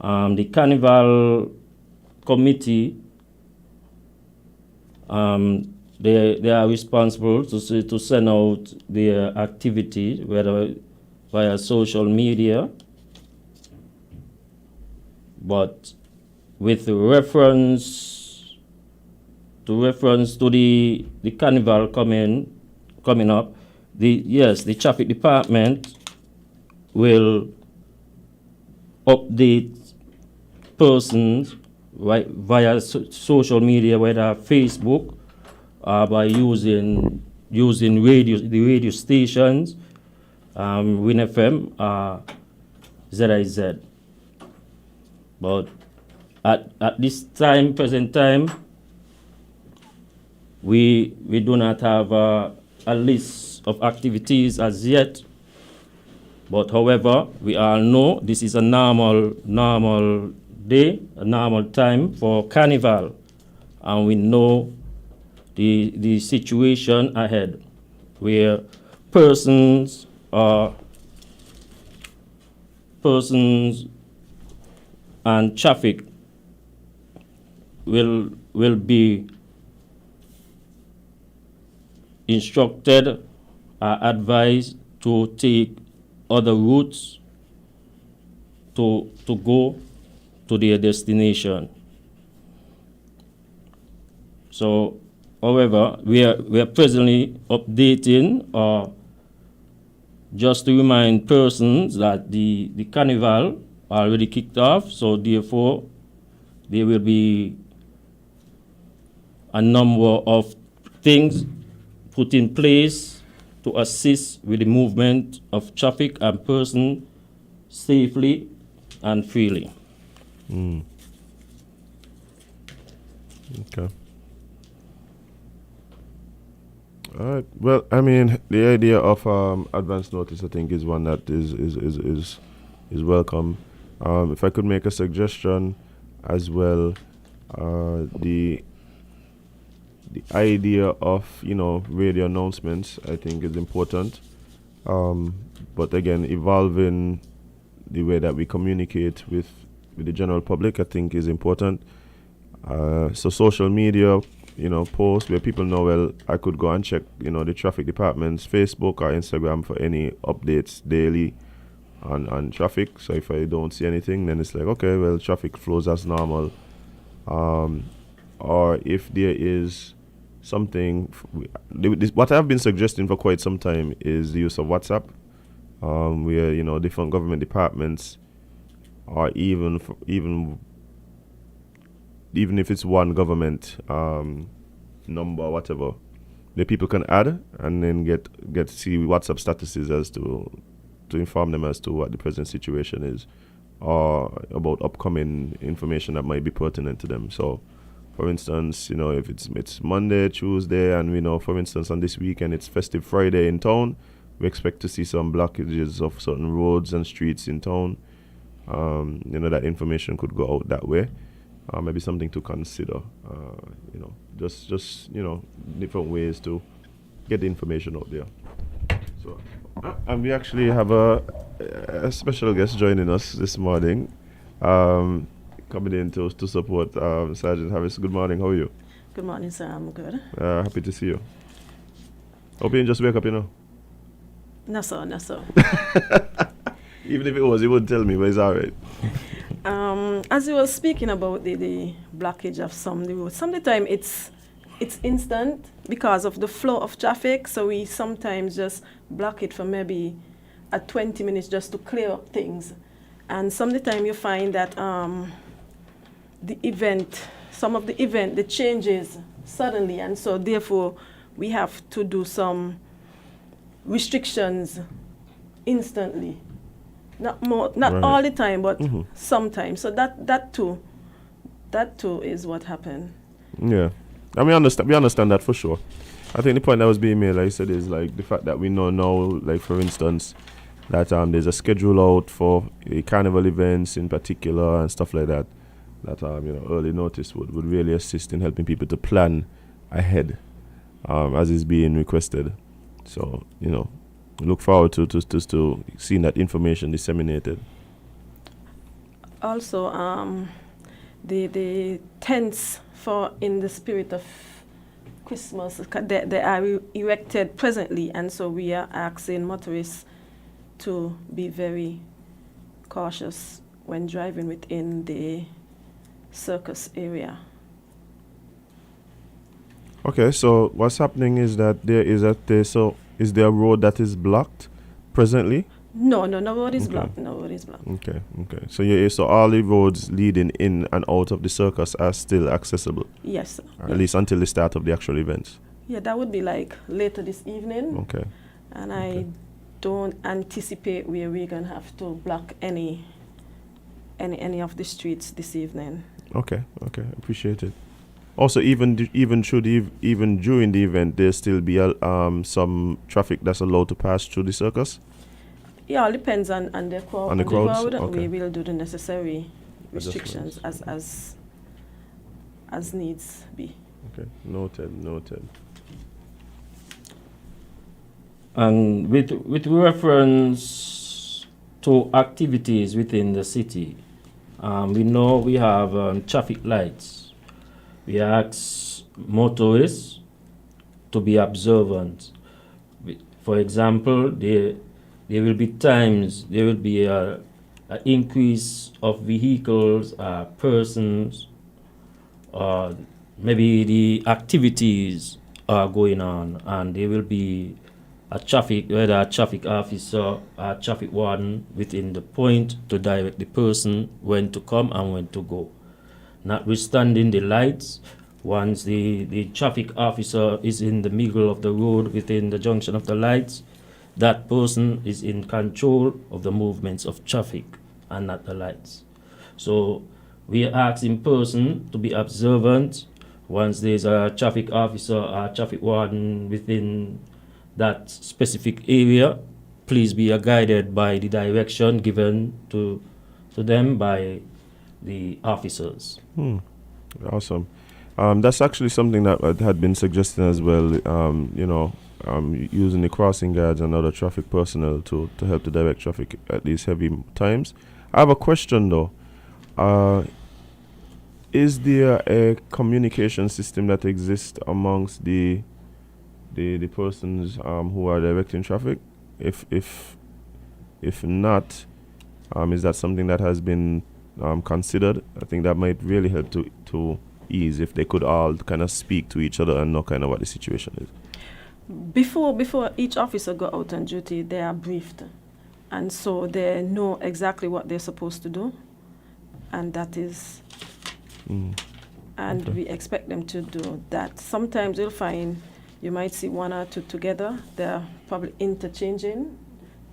the Carnival committee, they are responsible to send out their activity, whether via social media, but with reference to the Carnival coming up, the traffic department will update persons via social media, whether Facebook, by using the radio stations, Win FM, ZIZ. But at this present time, we do not have a list of activities as yet. But however, we all know this is a normal day, a normal time for Carnival, and we know the situation ahead, where persons and traffic will be instructed, advised to take other routes to go to their destination. So, however, we are presently updating, just to remind persons that the Carnival already kicked off, so therefore there will be a number of things put in place to assist with the movement of traffic and persons safely and freely. Okay. All right. Well, I mean, the idea of advance notice, I think, is one that is welcome. If I could make a suggestion as well, the idea of radio announcements, I think, is important. But again, evolving the way that we communicate with the general public, I think, is important. So social media, posts where people know, well, I could go and check, the traffic department's Facebook or Instagram for any updates daily on traffic. So if I don't see anything, then it's like, okay, well, traffic flows as normal. Or if there is something, what I've been suggesting for quite some time is the use of WhatsApp, where, different government departments, or even if it's one government number or whatever, the people can add and then get to see WhatsApp statuses as to inform them as to what the present situation is, or about upcoming information that might be pertinent to them. So, for instance, if it's Monday, Tuesday, and we know, for instance, on this weekend it's Festive Friday in town, we expect to see some blockages of certain roads and streets in town. That information could go out that way. Maybe something to consider. Just different ways to get the information out there. So, and we actually have a special guest joining us this morning, coming in to support Sergeant Harris. Good morning. How are you? Good morning, sir. I'm good. Happy to see you. Hope you didn't just wake up, No, sir. No, sir. Even if it was, you wouldn't tell me, but it's all right. As you were speaking about the blockage of some the roads, sometimes it's instant because of the flow of traffic. So we sometimes just block it for maybe 20 minutes just to clear up things. And sometimes you find that some of the event changes suddenly, and so therefore we have to do some restrictions instantly. Not right. All the time, but sometimes. So that too is what happened. Yeah, and we understand that for sure. I think the point that was being made, like you said, is like the fact that we know now, like for instance, that there's a schedule out for Carnival events in particular and stuff like that. that early notice would really assist in helping people to plan ahead, as is being requested. So look forward to seeing that information disseminated. Also, the tents for In the Spirit of Christmas, they are erected presently, and so we are asking motorists to be very cautious when driving within the circus area. Okay, so what's happening is that is there a road that is blocked presently? No road is blocked. No road is blocked. Okay. So all the roads leading in and out of the circus are still accessible? Yes, sir. At least until the start of the actual events? Yeah, that would be like later this evening. Okay. And I don't anticipate we're going to have to block any of the streets this evening. Okay, appreciate it. Also, even during the event, there still be some traffic that's allowed to pass through the circus? Yeah, it depends on the crowd. On the crowds? Okay. We will do the necessary restrictions as needs be. Okay, noted. And with reference to activities within the city, we know we have traffic lights. We ask motorists to be observant. For example, there will be times there will be an increase of vehicles, persons, maybe the activities are going on, and there will be whether a traffic officer or traffic warden within the point to direct the person when to come and when to go. Notwithstanding the lights, once the traffic officer is in the middle of the road within the junction of the lights, that person is in control of the movements of traffic and not the lights. So we ask in person to be observant. Once there's a traffic officer or traffic warden within that specific area, please be guided by the direction given to them by the officers. Awesome. That's actually something that had been suggested as well, using the crossing guards and other traffic personnel to help to direct traffic at these heavy times. I have a question though. Is there a communication system that exists amongst the persons who are directing traffic? If not, is that something that has been considered? I think that might really help to ease if they could all kind of speak to each other and know kind of what the situation is. Before each officer go out on duty, they are briefed, and so they know exactly what they're supposed to do, and that is, and we expect them to do that. Sometimes you'll find you might see one or two together. They're probably interchanging,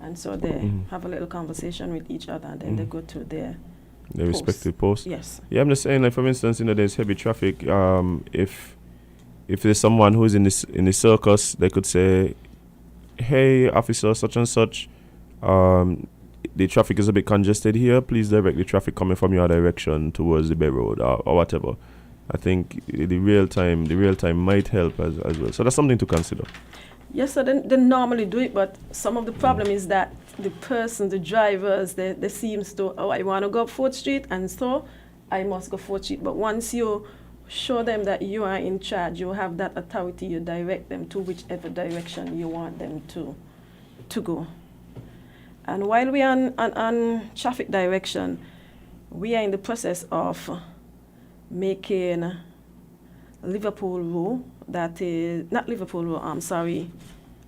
and so they have a little conversation with each other, and then they go to their respective posts. Yes. Yeah, I'm just saying, like, for instance, there's heavy traffic. If there's someone who's in the circus, they could say, "Hey, officer, such and such, the traffic is a bit congested here. Please direct the traffic coming from your direction towards the Bay Road," or whatever. I think the real time might help as well. So that's something to consider. Yes, so they normally do it, but some of the problem is that the drivers, they seems to, I want to go up 4th Street, and so I must go 4th Street. But once you show them that you are in charge, you have that authority, you direct them to whichever direction you want them to go. And while we are on traffic direction, we are in the process of making Liverpool Row, that is, not Liverpool Row,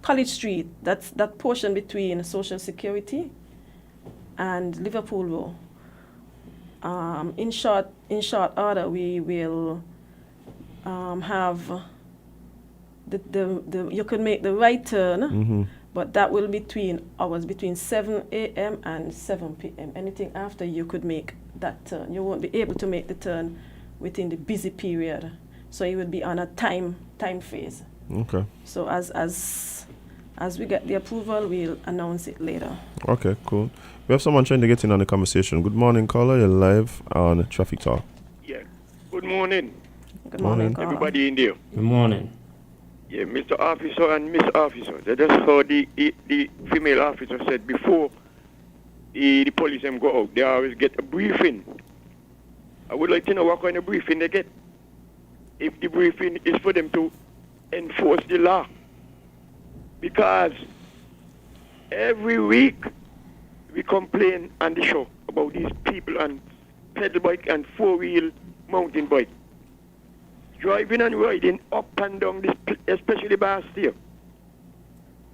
College Street, that's that portion between Social Security and Liverpool Row. In short order, we will have you can make the right turn, but that will be between 7 a.m. and 7 p.m. Anything after, you could make that turn. You won't be able to make the turn within the busy period, so it will be on a time phase. Okay. So as we get the approval, we'll announce it later. Okay, cool. We have someone trying to get in on the conversation. Good morning, caller. You're live on Traffic Talk. Good morning. Good morning, caller. Everybody in there. Good morning. Yeah, Mr. Officer and Miss Officer. They just heard the female officer said before the police them go out, they always get a briefing. I would like to know what kind of briefing they get. If the briefing is for them to enforce the law. Because every week we complain on the show about these people on pedal bike and four-wheel mountain bike. Driving and riding up and down this, especially Bastille.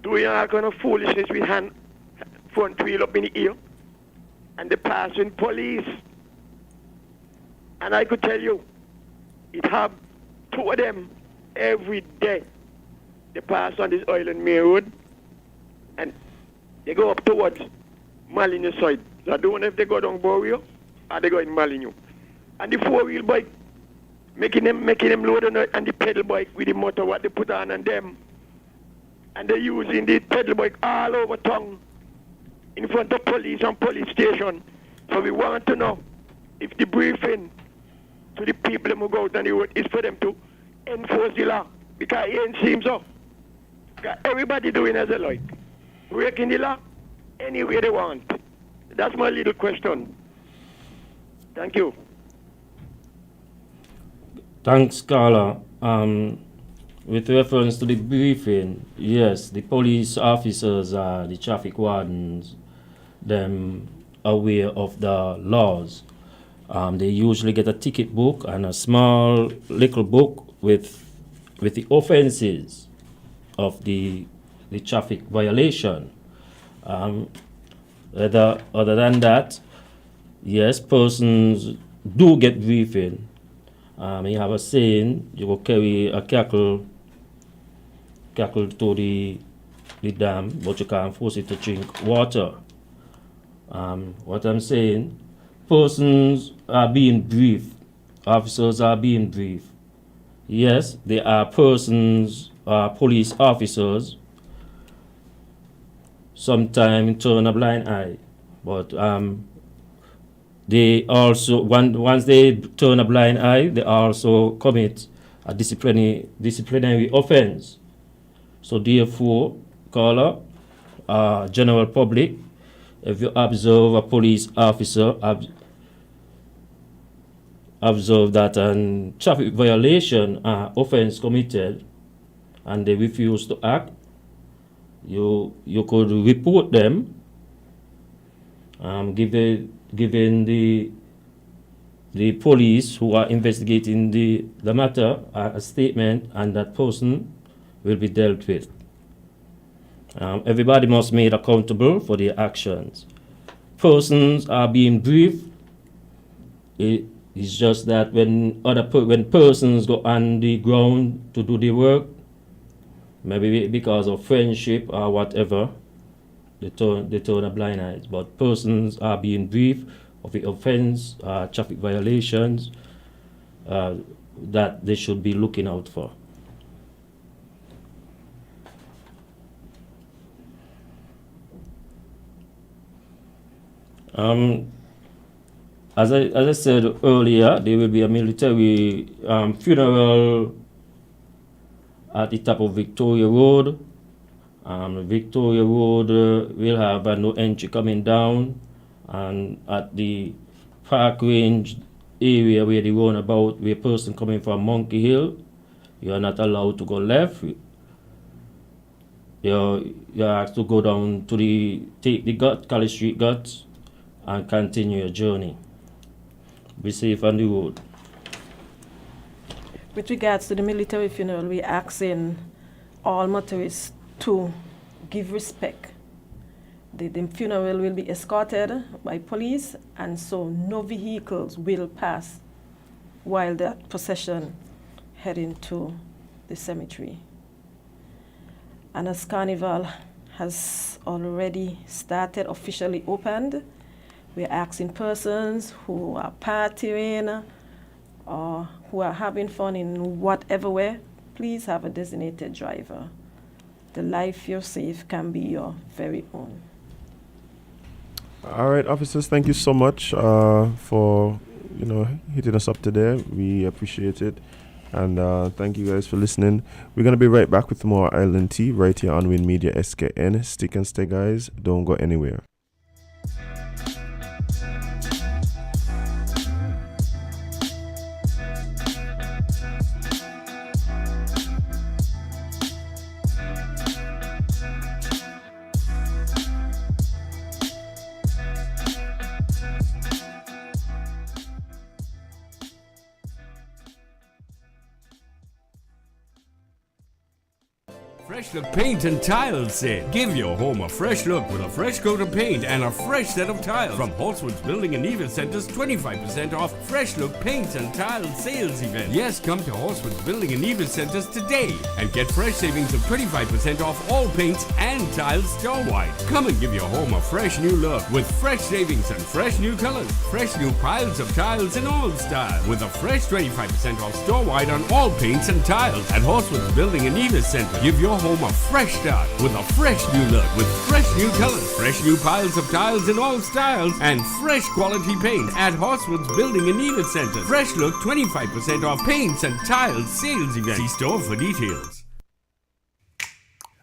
Doing all kind of foolishness with hand front wheel up in the air. And the passing police. And I could tell you, it have two of them every day. They pass on this Island Main Road and they go up towards Maligny side. So I don't know if they go down Borio or they go in Maligny. And the four-wheel bike, making them load on the pedal bike with the motor what they put on them. And they're using the pedal bike all over town in front of police and police station. So we want to know if the briefing to the people who go out on the road is for them to enforce the law. Because it ain't seems so. Because everybody doing as they like. Breaking the law any way they want. That's my little question. Thank you. Thanks, Carla. With reference to the briefing, yes, the police officers, the traffic wardens, them aware of the laws. They usually get a ticket book and a small little book with the offenses of the traffic violation. Other than that, yes, persons do get briefing. You have a saying, you will carry a cackle to the dam, but you can't force it to drink water. What I'm saying, persons are being briefed, officers are being briefed. Yes, there are persons, police officers, sometimes turn a blind eye, but they also, once they turn a blind eye, they also commit a disciplinary offense. So therefore, caller, general public, if you observe a police officer, observe that a traffic violation offense committed and they refuse to act, you could report them, giving the police who are investigating the matter a statement, and that person will be dealt with. Everybody must be made accountable for their actions. Persons are being briefed. It's just that when persons go on the ground to do the work, maybe because of friendship or whatever, they turn a blind eye. But persons are being briefed of the offense, traffic violations that they should be looking out for. As I said earlier, there will be a military funeral at the top of Victoria Road. Victoria Road will have a no entry coming down, and at the park range area where the roundabout, where a person coming from Monkey Hill, you are not allowed to go left. You have to go down to take the College Street Guts and continue your journey. Be safe on the road. With regards to the military funeral, we're asking all motorists to give respect. The funeral will be escorted by police, and so no vehicles will pass while the procession heading to the cemetery. And as Carnival has already started, officially opened, we're asking persons who are partying or who are having fun in whatever way, please have a designated driver. The life you save can be your very own. All right, officers, thank you so much for hitting us up today. We appreciate it. And thank you guys for listening. We're going to be right back with more Island Tea right here on Win Media SKN. Stick and stay, guys. Don't go anywhere. Fresh Look Paint and Tile Sale. Give your home a fresh look with a fresh coat of paint and a fresh set of tiles. From Horswood's Building and Evil Center's 25% off Fresh Look Paint and Tile Sales event. Yes, come to Horswood's Building and Evil Centers today and get fresh savings of 25% off all paints and tiles store-wide. Come and give your home a fresh new look with fresh savings and fresh new colors. Fresh new piles of tiles in all styles with a fresh 25% off store-wide on all paints and tiles at Horswood's Building and Evil Center. Give your home a fresh start with a fresh new look with fresh new colors, fresh new piles of tiles in all styles, and fresh quality paint at Horswood's Building and Evil Center. Fresh Look 25% off paints and tiles sales event. See store for details.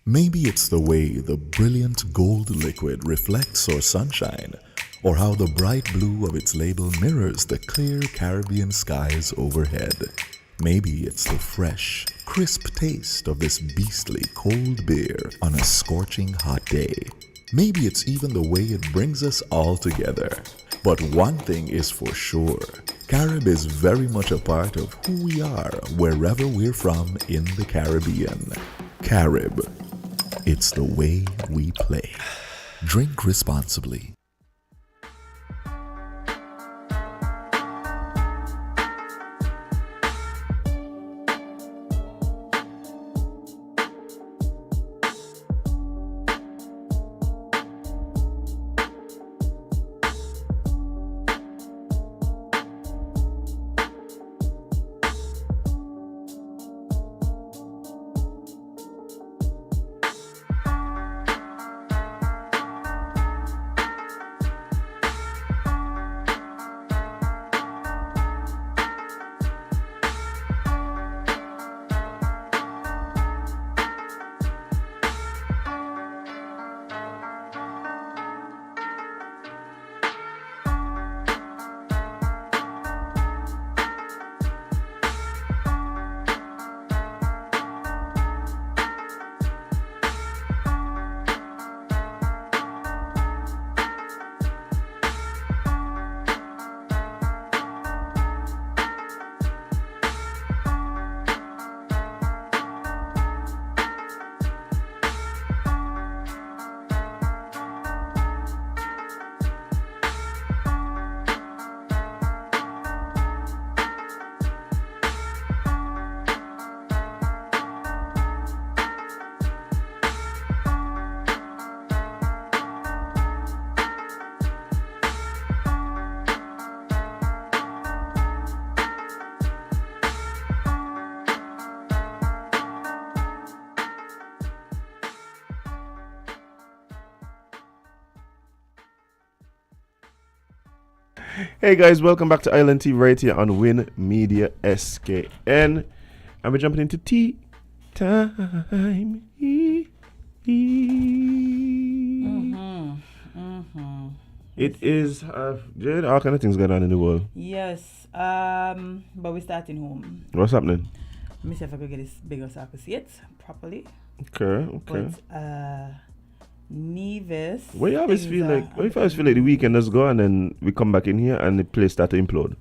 Maybe it's the way the brilliant gold liquid reflects our sunshine, or how the bright blue of its label mirrors the clear Caribbean skies overhead. Maybe it's the fresh, crisp taste of this beastly cold beer on a scorching hot day. Maybe it's even the way it brings us all together. But one thing is for sure, Carib is very much a part of who we are wherever we're from in the Caribbean. Carib, it's the way we play. Drink responsibly. Hey guys, welcome back to Island Tea right here on Win Media SKN. And we're jumping into tea time. It is, Jade, all kind of things going on in the world. Yes, but we're starting home. What's happening? Let me see if I could get this bigger so I could see it properly. Okay. But, Nevis. Why you always feel like the weekend has gone and then we come back in here and the place start to implode?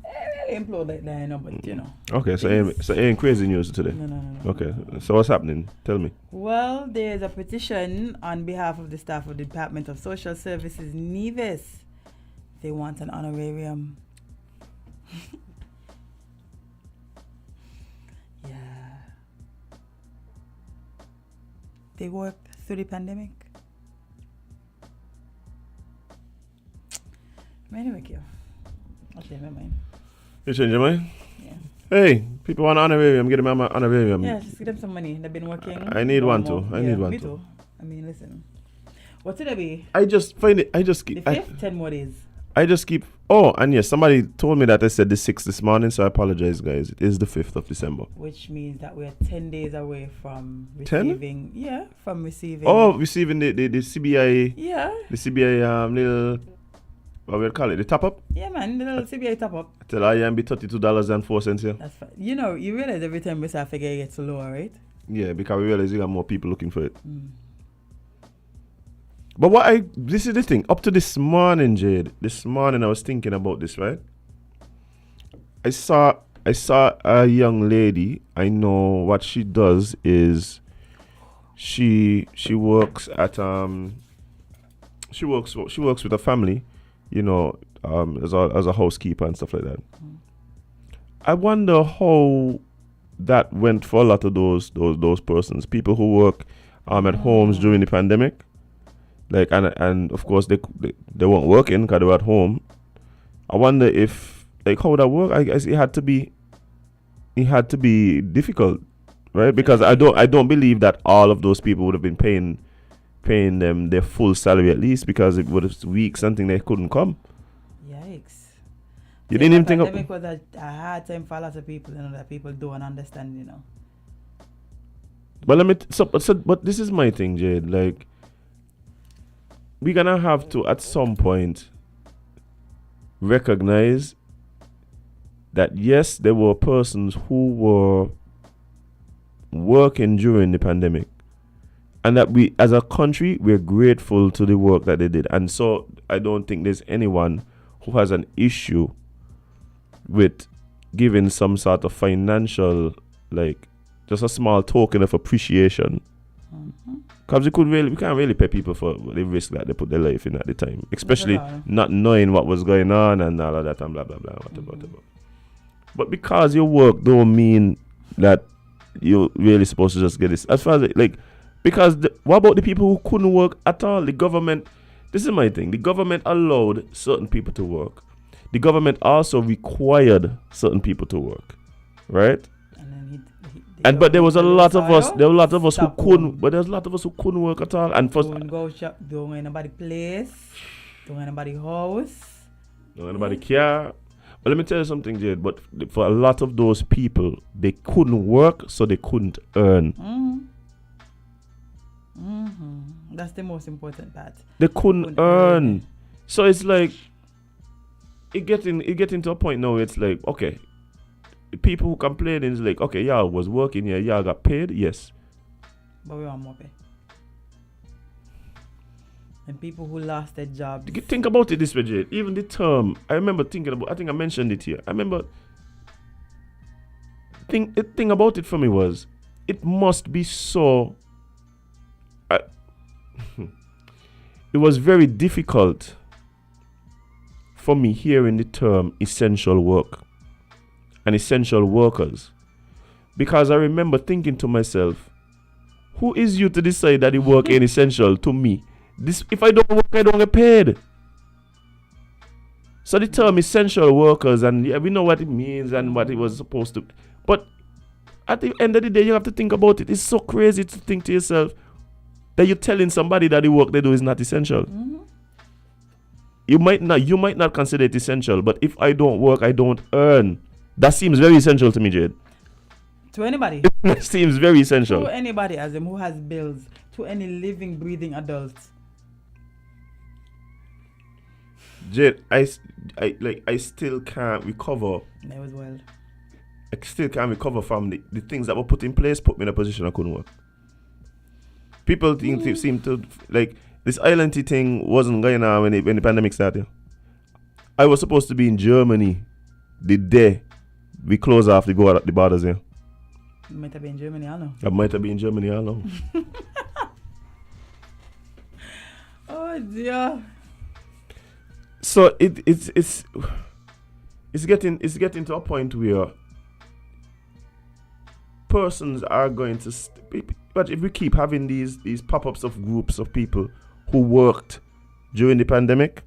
It implode like that, but you know. Okay, so ain't crazy news today. No. Okay, so what's happening? Tell me. Well, there's a petition on behalf of the staff of the Department of Social Services, Nevis. They want an honorarium. Yeah. They work through the pandemic. Anyway, I'll change my mind. You change your mind? Yeah. Hey, people want honorarium. Get them an honorarium. Yeah, just give them some money. They've been working. I need one too. Me too. I mean, listen. What's it be? I just find it. I just keep. The 5th, 10 more days. I just keep Oh, and yes, somebody told me that I said the 6th this morning, so I apologize, guys. It is the 5th of December. Which means that we're 10 days away from 10? receiving. Yeah, from receiving. Oh, receiving the CBI. Yeah. The CBI little, what we call it, the top up. Yeah, man, the little CBI top up. Tell I am be $32.04 here. That's fine. You know, you realize every time we say figure gets lower, right? Yeah, because we realize you got more people looking for it. But this is the thing. Up to this morning, Jade. This morning I was thinking about this, right? I saw a young lady. I know what she does is she works at she works with a family, you know, as a housekeeper and stuff like that. I wonder how that went for a lot of those persons, people who work at homes during the pandemic. Like and of course they weren't working because they were at home. I wonder if like how that work. I guess it had to be difficult, right? Because I don't believe that all of those people would have been paying them their full salary at least, because it would have weeks something they couldn't come. Yikes! You didn't even think of. Pandemic was a hard time for a lot of people, you know, that people don't understand, you know. But but this is my thing, Jade. Like, we're gonna have to at some point recognize that yes, there were persons who were working during the pandemic, and that we as a country we're grateful to the work that they did. And so I don't think there's anyone who has an issue with giving some sort of financial, like just a small token of appreciation. Because we can't really pay people for the risk that they put their life in at the time, especially not knowing what was going on and all of that and blah blah blah, whatever. But because your work don't mean that you're really supposed to just get this. As far as because what about the people who couldn't work at all? The government. This is my thing. The government allowed certain people to work. The government also required certain people to work, right? But there was a lot of us. There were a lot of us who couldn't. But there's a lot of us who couldn't work at all. And don't go shop. Don't go anybody place. Don't go anybody house. Don't go anybody care. But let me tell you something, Jade. But for a lot of those people, they couldn't work, so they couldn't earn. That's the most important part. They couldn't earn. So it's like it getting to a point now. It's like, okay, people who complain is like, okay, y'all was working here, y'all got paid, yes, but we want more pay. And people who lost their jobs. Think about it this way, Jade. Even the term, I remember thinking about. I think I mentioned it here. I remember. Thing about it for me was, it must be so. It was very difficult for me hearing the term essential work and essential workers, because I remember thinking to myself, who is you to decide that the work ain't essential to me? If I don't work, I don't get paid. So the term essential workers, and we know what it means and what it was supposed to, but at the end of the day, you have to think about it. It's so crazy to think to yourself that you're telling somebody that the work they do is not essential. You might not consider it essential, but if I don't work, I don't earn. That seems very essential to me, Jade. To anybody. It seems very essential. To anybody, as who has bills. To any living, breathing adults. Jade, I still can't recover. That was wild. I still can't recover from the things that were put in place, put me in a position I couldn't work. People seem to, like, this island thing wasn't going on when the pandemic started. I was supposed to be in Germany the day we closed off the borders here. You might have been in Germany, I know. I might have been in Germany, I know. Oh dear. So it's getting to a point where persons are going to but if we keep having these pop-ups of groups of people who worked during the pandemic,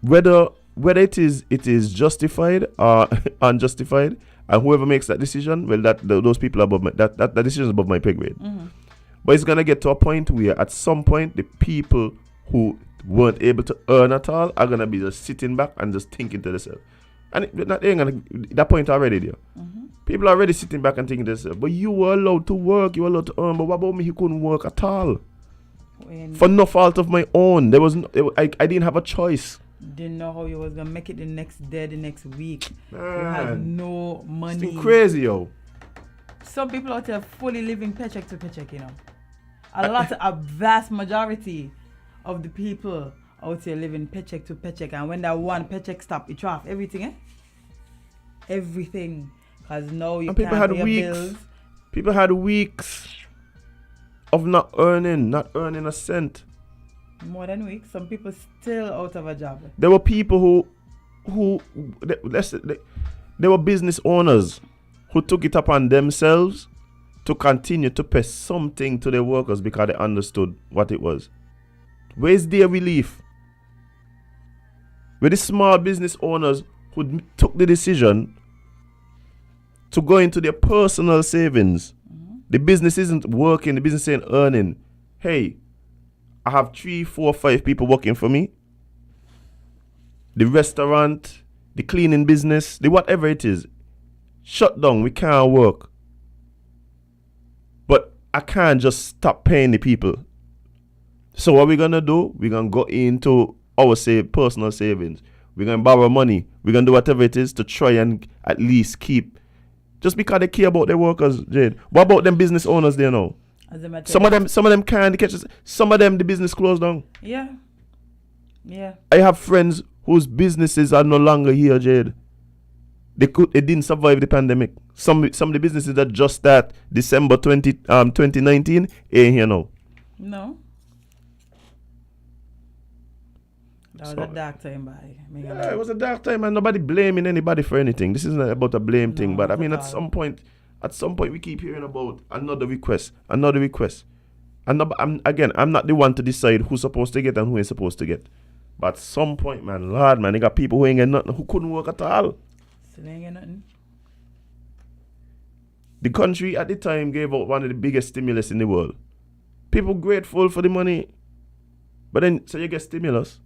whether it is justified or unjustified, and whoever makes that decision, well, those people are above that decision is above my pay grade. But it's gonna get to a point where at some point the people who weren't able to earn at all are gonna be just sitting back and just thinking to themselves. And they ain't gonna that point already there. People are already sitting back and thinking to themselves, but you were allowed to work, you were allowed to earn, but what about me? He couldn't work at all. For no fault of my own. There was I didn't have a choice. Didn't know how you was gonna make it the next day, the next week. You had no money. It's crazy, yo. Some people out there fully living paycheck to paycheck, you know. A vast majority of the people out here living paycheck to paycheck, and when that one paycheck stop, it off everything, eh? Everything. Because now you can't pay your bills. People had weeks of not earning a cent. More than weeks. Some people still out of a job. There were people who they were business owners who took it upon themselves to continue to pay something to their workers because they understood what it was. Where's their relief? Where the small business owners who took the decision to go into their personal savings. The business isn't working, the business ain't earning. Hey, I have 3, 4, 5 people working for me. The restaurant, the cleaning business, the whatever it is, shut down, we can't work. But I can't just stop paying the people. So what we're gonna do, we're gonna go into our personal savings. We're gonna borrow money. We're gonna do whatever it is to try and at least keep. Just because they care about their workers, Jade. What about them business owners there now? Some of them can't catch us. Some of them the business closed down. Yeah. Yeah. I have friends whose businesses are no longer here, Jade. They didn't survive the pandemic. Some of the businesses that just start December 2019 ain't here now. No. That was a dark time, by. Yeah, it was a dark time, and nobody blaming anybody for anything. This isn't about a blame thing, but I mean, at some point, we keep hearing about another request. I'm not the one to decide who's supposed to get and who ain't supposed to get. But at some point, man, Lord, man, they got people who ain't get nothing, who couldn't work at all. Still ain't get nothing. The country at the time gave out one of the biggest stimulus in the world. People grateful for the money, but then so you get stimulus.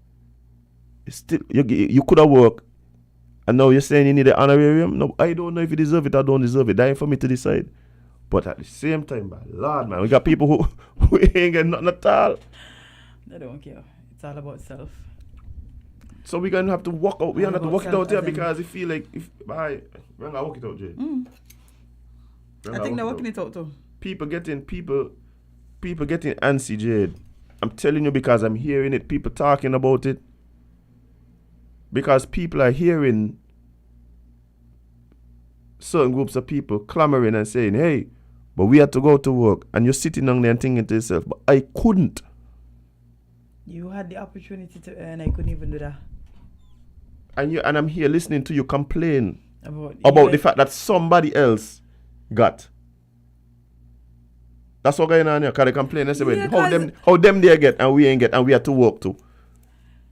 Still, you could have worked, and now you're saying you need an honorarium. No, I don't know if you deserve it or don't deserve it. That ain't for me to decide. But at the same time, Lord, man, we got people who ain't getting nothing at all. They don't care. It's all about self. So we're gonna have to walk out. We're gonna have to walk it out here because I feel like we're gonna walk it out, Jay. I think they're working it out too. People getting antsy, Jade. I'm telling you because I'm hearing it. People talking about it. Because people are hearing certain groups of people clamoring and saying, hey, but we had to go to work. And you're sitting down there and thinking to yourself, but I couldn't. You had the opportunity to earn, I couldn't even do that. And I'm here listening to you complain about the fact that somebody else got. That's what going on here. Because they complain and say, well, how them they get and we ain't get and we have to work too.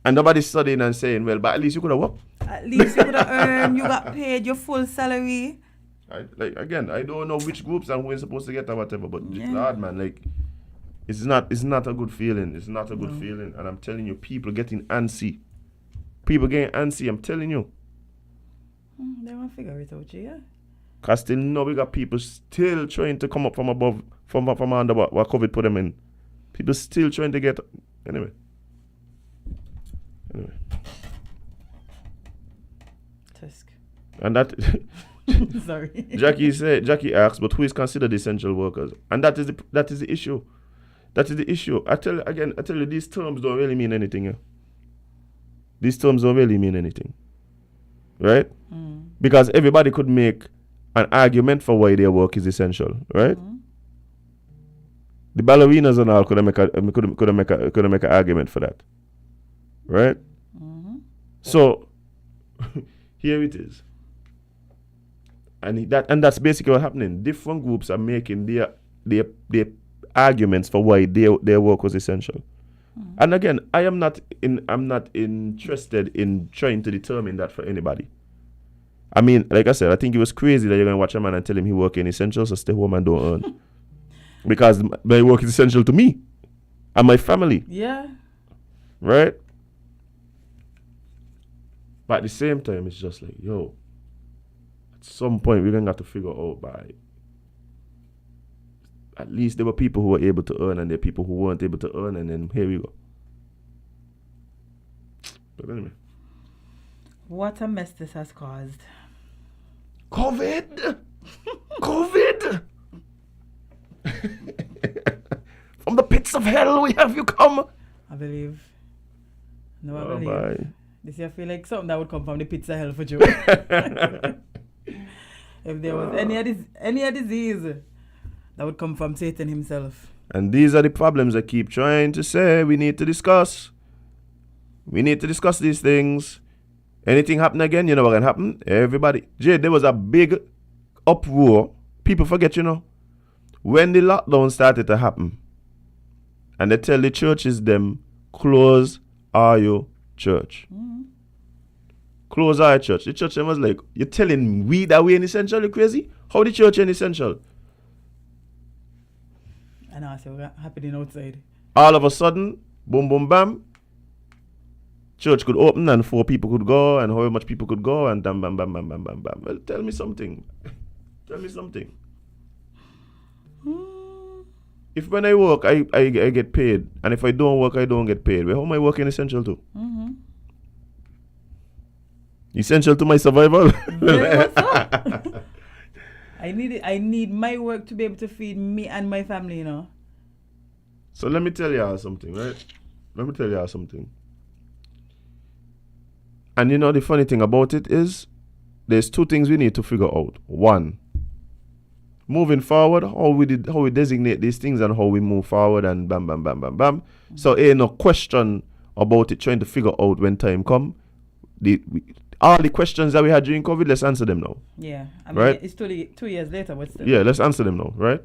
And nobody's studying and saying, well, but at least you could have worked. At least you could have earned, you got paid your full salary. I don't know which groups and who is supposed to get or whatever, but Lord, man, it's not a good feeling. It's not a good feeling. And I'm telling you, people getting antsy. People getting antsy, I'm telling you. They want to figure it out, yeah. Because still now we got people still trying to come up from above, from under what COVID put them in. People still trying to get, anyway. Tusk. And that sorry. Jackie asked, but who is considered essential workers? And that is the issue. That is the issue. I tell you, these terms don't really mean anything. Yeah? These terms don't really mean anything. Right? Because everybody could make an argument for why their work is essential, right? The ballerinas and all could make an argument for that. Right? So here it is. And that's basically what's happening. Different groups are making their arguments for why their work was essential. And again, I'm not interested in trying to determine that for anybody. I mean, like I said, I think it was crazy that you're going to watch a man and tell him he work in essential, so stay home and don't earn. Because my work is essential to me and my family. Yeah. right? But at the same time, it's just like, yo, at some point we're gonna have to figure out by at least there were people who were able to earn and there are people who weren't able to earn, and then here we go. But anyway. What a mess this has caused. COVID! COVID! From the pits of hell we have you come. I believe. No, I Oh, believe. bye. This I feel like something that would come from the pits of hell for Joe. If there was any disease that would come from Satan himself. And these are the problems I keep trying to say we need to discuss. We need to discuss these things. Anything happen again, you know what can happen? Everybody. Jay, there was a big uproar. People forget, you know. When the lockdown started to happen, and they tell the churches them, close our your church. Close our church. The church was like, you're telling we that we ain't essential, you crazy? How the church ain't essential? And I said, happening outside. All of a sudden, boom, boom, bam, church could open and 4 people could go and however much people could go and bam, bam, bam, bam, bam, bam, bam. Well, tell me something. Tell me something. If when I work, I get paid, and if I don't work, I don't get paid. Well, how am I working essential to? Essential to my survival? I need my work to be able to feed me and my family, you know. So let me tell y'all something, right? Let me tell y'all something. And you know the funny thing about it is, there's 2 things we need to figure out. 1, moving forward, how we designate these things and how we move forward and bam, bam, bam, bam, bam. So ain't no question about it trying to figure out when time come. All the questions that we had during COVID, let's answer them now. Yeah. I mean, right? It's 2 years later, but still. Yeah, let's answer them now, right?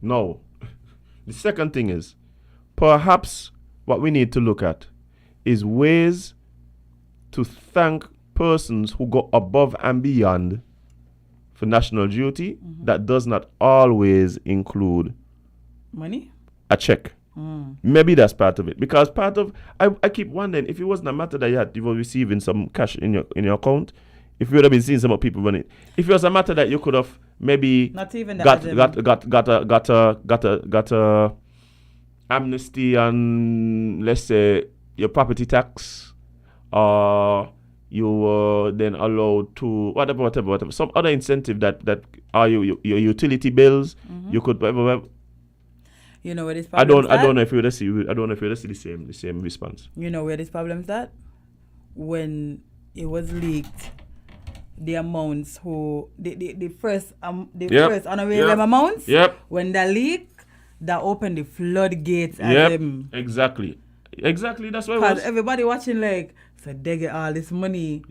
Now, the second thing is, perhaps what we need to look at is ways to thank persons who go above and beyond for national duty that does not always include money, a check. Maybe that's part of it, because part of I keep wondering if it wasn't a matter that you were receiving some cash in your account, if you would have been seeing some people running. If it was a matter that you could have maybe not even got a amnesty on, let's say, your property tax, or you were then allowed to whatever some other incentive that are your utility bills, you could whatever. You know where this I problem don't know if you would see the same response. You know where this problem is at? When it was leaked, the amounts the first first honorarium amounts. When that leak, that opened the floodgates at them. Exactly. That's what it was. Because everybody watching like, so they get all this money.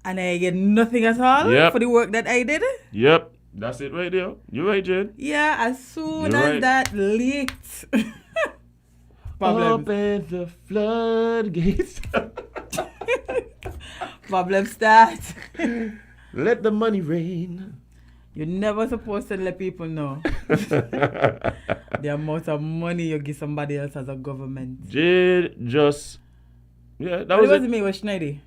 And I get nothing at all for the work that I did. That's it right there. You're right, Jade. Yeah, as soon as that leaked. Open the floodgates. Problem start. Let the money rain. You're never supposed to let people know the amount of money you give somebody else as a government. Jade just... Yeah, that but was it. Wasn't me, it was Schneider.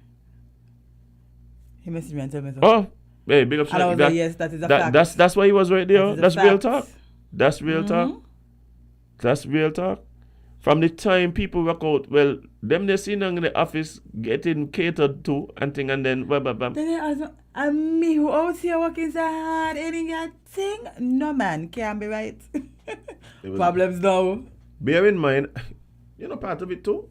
He messaged me and told me so. Oh, hey, big up Schneider. And I was like, yes, that is a fact. That's why he was right there. That's real talk. That's real Mm-hmm. talk. That's real talk. From the time people work out, well, them they sitting in the office getting catered to and thing, and then blah, blah, blah. And me who out here working so hard, any thing, no man can be right. Problems now. Bear in mind, you know, part of it too,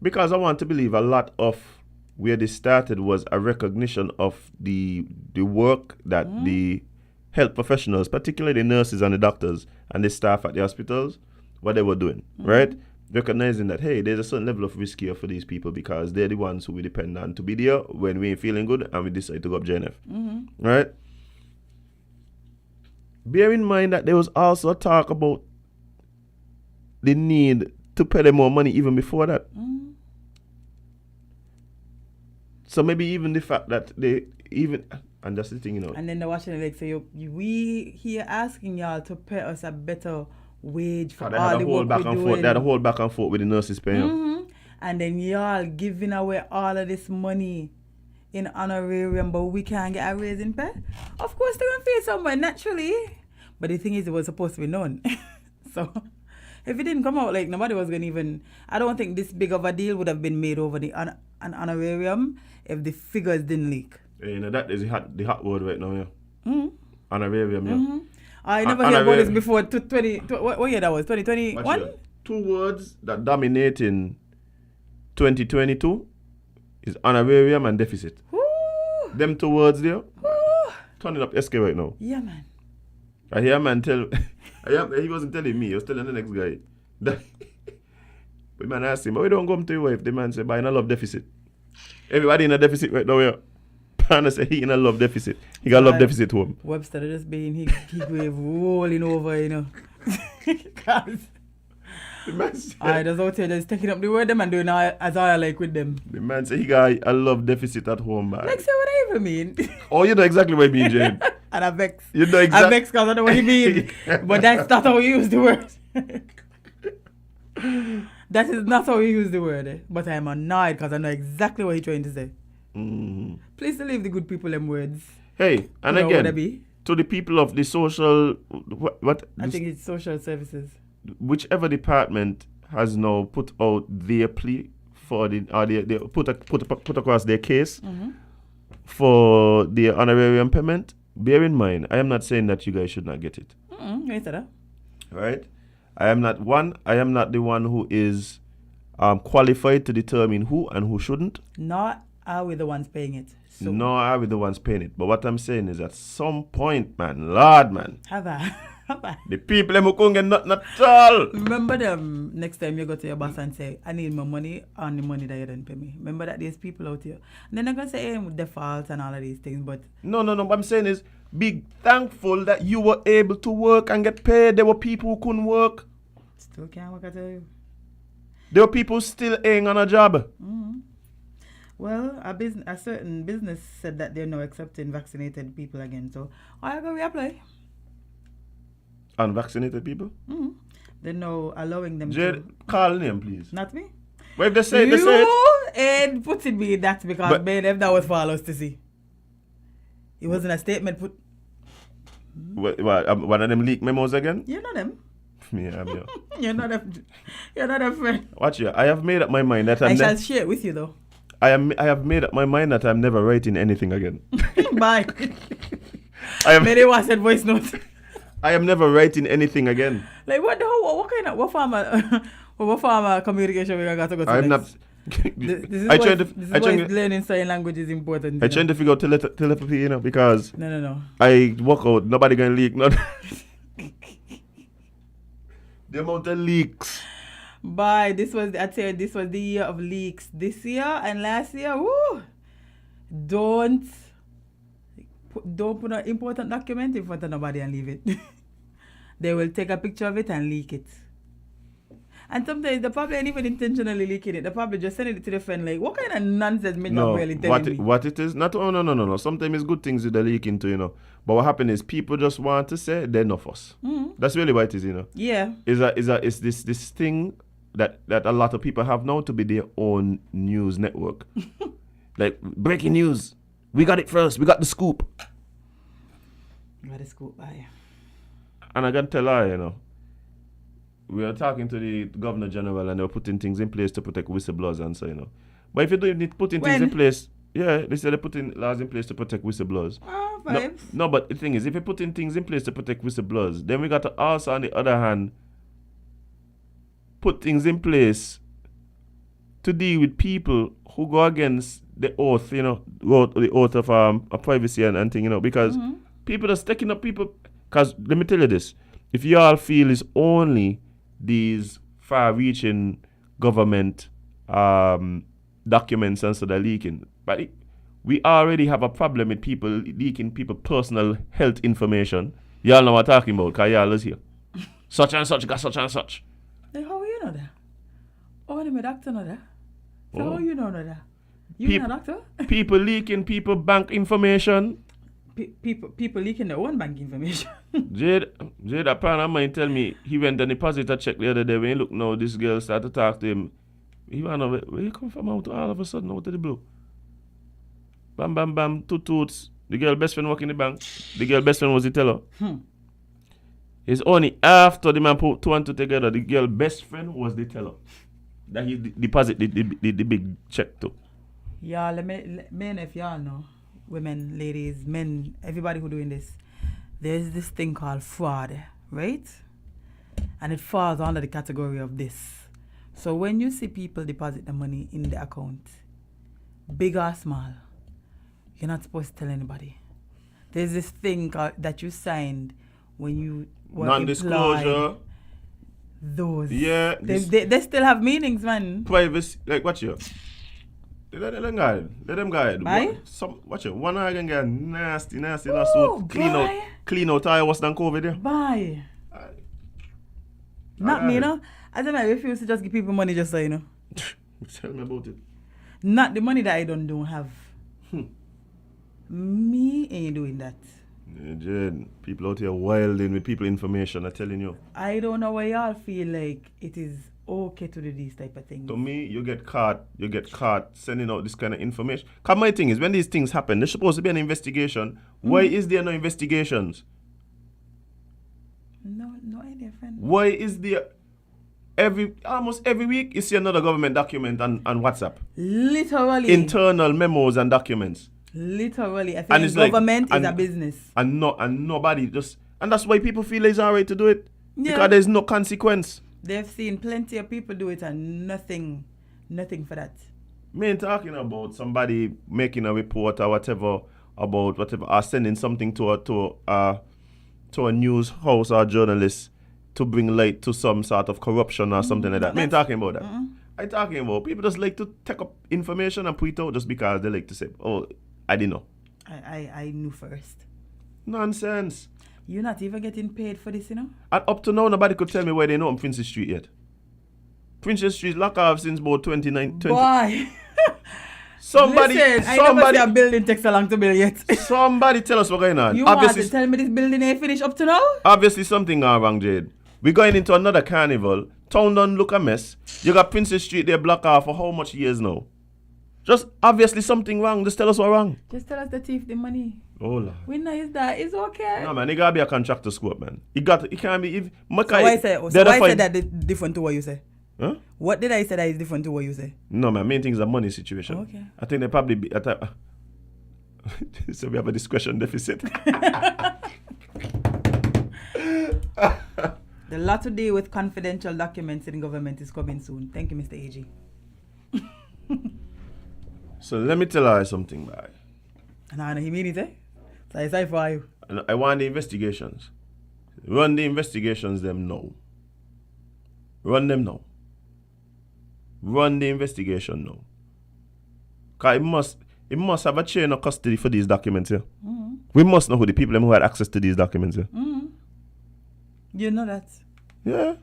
because I want to believe a lot of where this started was a recognition of the work that the health professionals, particularly the nurses and the doctors and the staff at the hospitals, what they were doing, right? Recognizing that, hey, there's a certain level of risk here for these people because they're the ones who we depend on to be there when we ain't feeling good and we decide to go up JNF, right? Bear in mind that there was also a talk about the need to pay them more money even before that. So maybe even the fact that they even, and that's the thing, you know. And then they're watching it like, so we here asking y'all to pay us a better wage for They all had the a whole work back we're and doing. forth. They had a whole back and forth with the nurses paying. Mm-hmm. And then y'all giving away all of this money in honorarium, but we can't get a raise in pay. Of course, they're gonna feel somewhere naturally. But the thing is, it was supposed to be known. So if it didn't come out, like nobody was gonna even. I don't think this big of a deal would have been made over an honorarium if the figures didn't leak. Yeah, you know, that is the hot word right now, yeah. Mm-hmm. Honorarium, yeah. Mm-hmm. I never heard about this before. What year that was? 2021? 2 words that dominate in 2022 is honorarium and deficit. Woo! Them 2 words there. Woo! Turning up SK right now. Yeah, man. I hear a man tell. He wasn't telling me. He was telling the next guy. But man asked him, but we don't come to your wife. The man said, but I love deficit. Everybody in a deficit right now, yeah. Partner say he in a love deficit. He got love deficit home. Webster just being he grave rolling over, you know. Because I just out here just taking up the word them and doing as I like with them. The man say he got a love deficit at home, man. Like, say what I even mean. Oh, you know exactly what I mean, Jane. And I vex. You know I exactly. vex because I know what you mean. But that's not how we use the word. That is not how we use the word. But I'm annoyed because I know exactly what he's trying to say. Mm. Please leave the good people them words. Hey, and You know what I again, be? to the people of the social, what I think it's social services. whichever department has now put out their plea for the, or they put across their case for the honorarium payment. Bear in mind, I am not saying that you guys should not get it. You said that. Right? I am not the one who is qualified to determine who and who shouldn't. Not are we the ones paying it. So Nor are we the ones paying it. But what I'm saying is at some point, man, Lord, man, have I? the people who couldn't get nothing at all. Remember them next time you go to your boss and say, I need my money on the money that you didn't pay me. Remember that there's people out here. And then they're going to say, default and all of these things. But No. What I'm saying is, be thankful that you were able to work and get paid. There were people who couldn't work. still can't work, I tell you. There were people still ain't on a job. Well, a certain business said that they're now accepting vaccinated people again. So I go reapply. Unvaccinated people? They're now allowing them Jade, to. call name, please. Not me. But if they say it, You ain't putting me in that because But- if that was for us to see. It wasn't a statement put. What, one of them leak memos again? You're not them. Yeah, I'm here. You're not a friend. Watch here. I have made up my mind that I shall share it with you though. I have made up my mind that I'm never writing anything again. Bye. I am. Maybe was that voice note. I am never writing anything again. Like what kind of what form of communication we got to go to I'm next? not. This is I why, trying to. this is I why trying to. learning sign language is important. I trying to figure out telepathy, you know, because No. I walk out, nobody gonna leak. Not the amount of leaks. But this was the year of leaks. This year and last year, woo! Don't put an important document in front of nobody and leave it. They will take a picture of it and leak it. And sometimes they probably ain't even intentionally leaking it. They probably just sending it to the friend like, what kind of nonsense made you really telling me? What it is? Not no. Sometimes it's good things that they leak into, you know. But what happens is people just want to say they're not us. That's really what it is, you know. Yeah. Is this thing that a lot of people have now to be their own news network. Like breaking news. We got it first. We got the scoop. Got the scoop, bye. And I can tell her, you know, we are talking to the Governor General and they were putting things in place to protect whistleblowers and so, you know. But if you don't need putting things in place, they said they're putting laws in place to protect whistleblowers. No, but the thing is, if you're putting things in place to protect whistleblowers, then we got to also, on the other hand, put things in place to deal with people who go against the oath, you know, the oath of privacy and thing, you know, because people are sticking up people. Because let me tell you this, if you all feel it's only these far-reaching government documents and so they're leaking, but we already have a problem with people leaking people personal health information. Y'all know what I'm talking about, because y'all is here. Such and such got such and such. Like, how you know that? Oh, I'm a doctor know that. So Oh. how you know that? You a doctor? People leaking people bank information. People leaking their own bank information. Jade, a partner of mine tell me he went and deposited a check the other day. When he look now, this girl started to talk to him. He went over, where you come from out all of a sudden out of the blue? Bam, bam, bam, two toots. The girl best friend work in the bank. The girl best friend was the teller. It's only after the man put 2 and 2 together, the girl best friend was the teller. That he deposit the big check to. Y'all, men, if y'all know, women, ladies, men, everybody who doing this, there's this thing called fraud, right? And it falls under the category of this. So when you see people deposit the money in the account, big or small, you're not supposed to tell anybody. There's this thing that you signed when you were non-disclosure. employed. Those. Yeah. They still have meanings, man. Privacy. Like, watch you. Let them guide. Bye? Watch it. One eye can get nasty lawsuit. Clean out all worse than COVID. Yeah. Bye. Not me, no. I don't know. I refuse to just give people money just so you know. Tell me about it. Not the money that I don't have. Me ain't doing that. Yeah, Jane, people out here wilding with people information, I'm telling you. I don't know why y'all feel like it is okay to do these type of things. To me, you get caught sending out this kind of information. Because my thing is, when these things happen, there's supposed to be an investigation. Why is there no investigations? No idea, friend. Why is there almost every week you see another government document on WhatsApp? Literally. Internal memos and documents. Literally. I think government is a business. And nobody just, and that's why people feel it's alright to do it. Yeah. Because there's no consequence. They've seen plenty of people do it and nothing for that. Me ain't talking about somebody making a report or whatever about whatever, or sending something to a news house or journalist to bring light to some sort of corruption or something like that. Me ain't talking about that. I'm talking about people just like to take up information and put it out just because they like to say, oh, I didn't know. I knew first. Nonsense. You're not even getting paid for this, you know? And up to now, nobody could tell me where they know on Princess Street yet. Princess Street locked off since about 2019. Why? Somebody, I never see a building takes so long to build yet. Somebody tell us what's going on. You want to tell me this building ain't finished up to now? Obviously something gone wrong, Jade. We're going into another carnival. Town don't look a mess. You got Princess Street there blocked off for how much years now? Just obviously something wrong. Just tell us what's wrong. Just tell us the thief the money. Oh Lord. We know is that. It's okay. No man, it gotta be a contractor scope, man. It can't be. So why I said that different to what you say? Huh? What did I say that is different to what you say? No man, main thing is a money situation. Okay. I think they probably be so we have a discretion deficit. The lot to do with confidential documents in government is coming soon. Thank you, Mr. AG. So let me tell her something, boy. No, he mean it, eh? So I say for you. I want the investigations. Run the investigations them now. Run them now. Run the investigation now. Because it must have a chain of custody for these documents here. Mm-hmm. We must know who the people who had access to these documents here. Mm-hmm. You know that? Yeah.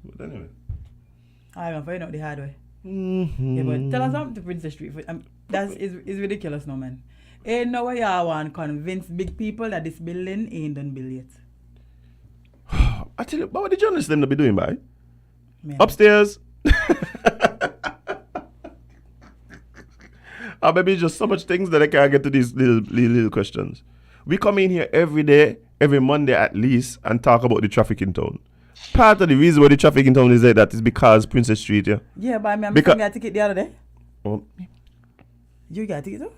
But anyway. I'm going to find out the hard way. Mm-hmm. Yeah, but tell us something to Princess Street. That's ridiculous now, man. Ain't no way y'all want to convince big people that this building ain't done built yet. I tell you, what the journalists them to be doing, boy? Upstairs. Or maybe just so much things that I can't get to these little questions. We come in here every day, every Monday at least, and talk about the traffic in town. Part of the reason why the traffic in town is like that is because Princess Street, yeah. Yeah, but I got a ticket the other day. Oh. You got a ticket too?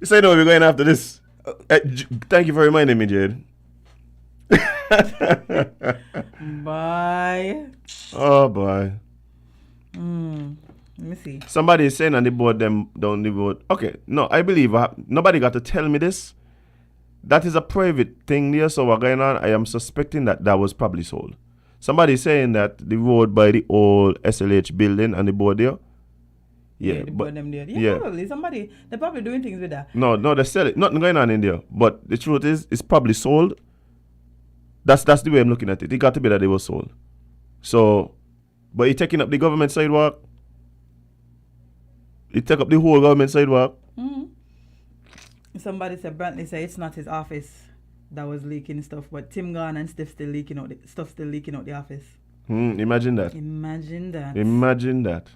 You say no, we're going after this. Thank you for reminding me, Jade. Bye. Oh boy. Let me see. Somebody is saying on the board them down the road. Okay, no, I believe nobody got to tell me this. That is a private thing there, so what's going on? I am suspecting that was probably sold. Somebody is saying that the road by the old SLH building and the board there. Yeah, but them there. Yeah, probably somebody. They're probably doing things with that. No, they sell it. Nothing going on in there. But the truth is, it's probably sold. That's the way I'm looking at it. It got to be that they were sold. So, but he taking up the government sidewalk. He take up the whole government sidewalk. Somebody said, Brantley said it's not his office that was leaking stuff, but Tim Garn and Steph still leaking out the office. Imagine that. Imagine that. Imagine that.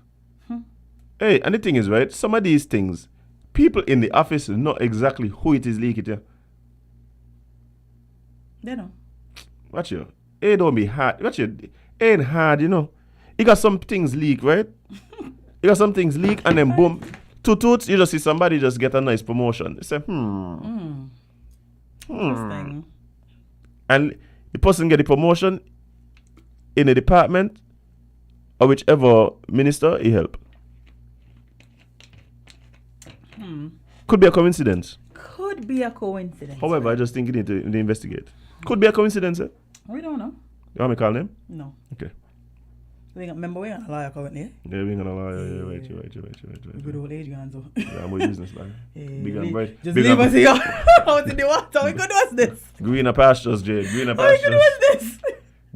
Hey, and the thing is, right, some of these things, people in the office know exactly who it is leaking to. They know. Watch you. It don't be hard. Watch you. It ain't hard, you know. You got some things leak, right? You got some things leak, and then boom. Toots, you just see somebody just get a nice promotion. You say, Interesting. And the person get the promotion in the department or whichever minister he help. Could be a coincidence. Could be a coincidence. However, I just think you need to investigate. Could be a coincidence, eh? We don't know. You want me to call him? No. Okay. Remember, we're on a lawyer currently, eh? Yeah, we're going to lie. You're right. Good old age, guys. Yeah, I'm a business man. Big and bright. Just leave us here. Out in the water. How good was this? Greener pastures, Jay. Greener How pastures. good was this?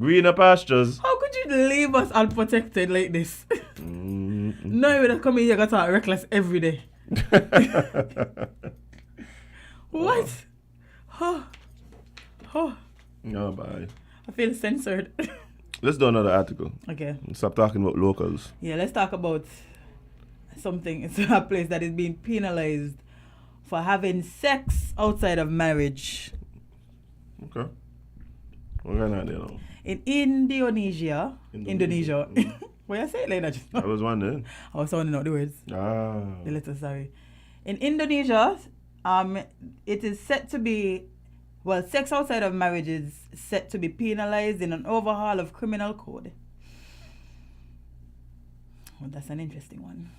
Greener pastures. How could you leave us unprotected like this? No, you would have come in here and got reckless every day. What? No, bye. I feel censored. Let's do another article. Okay. Stop talking about locals. Yeah, let's talk about something. It's a place that is being penalized for having sex outside of marriage. Okay. What's going on there now? In Indonesia. Why I say it like that just now? I was wondering. I was sounding out the words. Ah. The letters, sorry. In Indonesia, it is set to be, sex outside of marriage is set to be penalized in an overhaul of criminal code. Well, that's an interesting one.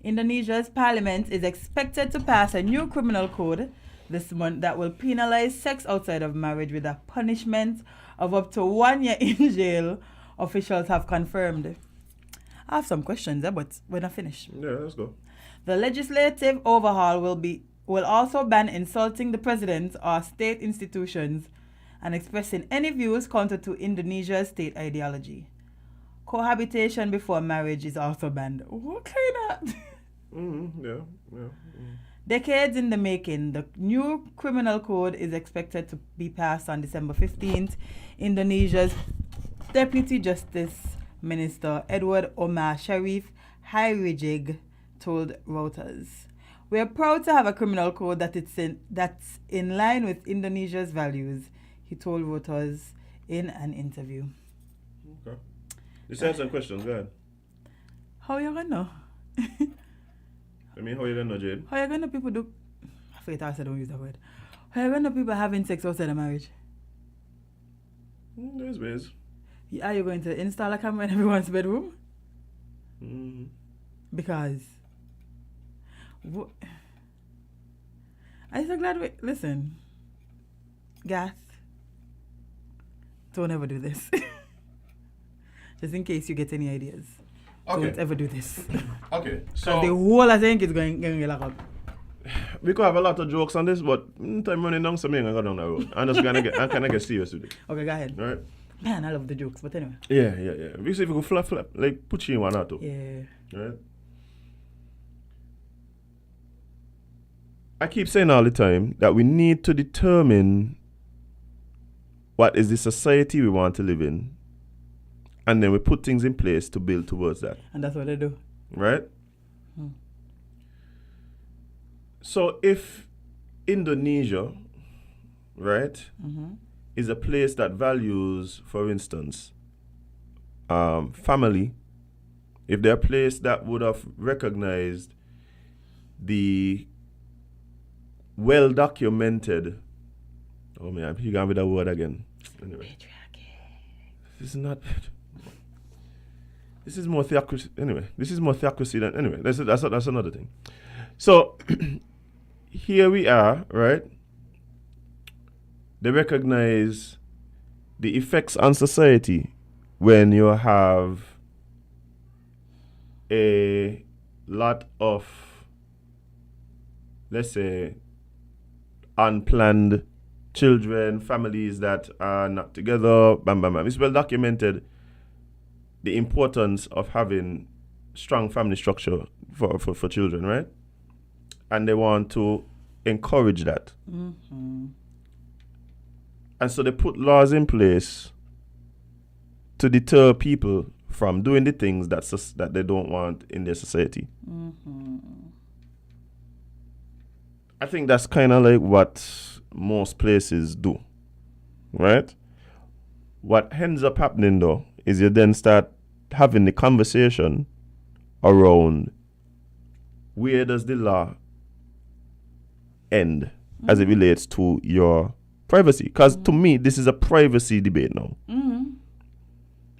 Indonesia's parliament is expected to pass a new criminal code this month that will penalize sex outside of marriage with a punishment of up to 1 year in jail, officials have confirmed. I have some questions, but we're not finished. Yeah, let's go. The legislative overhaul will also ban insulting the president or state institutions and expressing any views counter to Indonesia's state ideology. Cohabitation before marriage is also banned. What kind of... Decades in the making, the new criminal code is expected to be passed on December 15th. Indonesia's Deputy Justice Minister Edward Omar Sharif Hairijig told Reuters, "We are proud to have a criminal code that's in line with Indonesia's values," he told Reuters in an interview. Okay. Let's answer some questions, go ahead. How you gonna know? How you gonna know, Jade? How you gonna people do... I forget I said don't use that word. How you gonna people having sex outside of marriage? There's ways. Are you going to install a camera in everyone's bedroom? Because... I'm so glad we... Listen. Gath. Don't ever do this. Just in case you get any ideas. Okay. Don't ever do this. Okay, so... the whole I think is going to get locked up. We could have a lot of jokes on this, but time running down, so I'm going to go down the road. I'm just going to get serious with it. Okay, go ahead. All right? Man, I love the jokes, but anyway. Yeah. We see if we go flap, like put you in one or two. Yeah. All right? I keep saying all the time that we need to determine what is the society we want to live in, and then we put things in place to build towards that. And that's what they do. Right? So if Indonesia, right, is a place that values, for instance, family, if they're a place that would have recognized the well-documented, oh man, you got with that word again. Anyway, this is not. This is more theocracy. Anyway, this is more theocracy than anyway. That's another thing. So here we are, right? They recognize the effects on society when you have a lot of, let's say, unplanned children, families that are not together, bam, bam, bam. It's well documented the importance of having strong family structure for children, right? And they want to encourage that. Mm-hmm. And so they put laws in place to deter people from doing the things that they don't want in their society. Mm-hmm. I think that's kind of like what most places do, right? What ends up happening though is you then start having the conversation around where does the law end as it relates to your privacy? Because to me, this is a privacy debate now. Mm-hmm.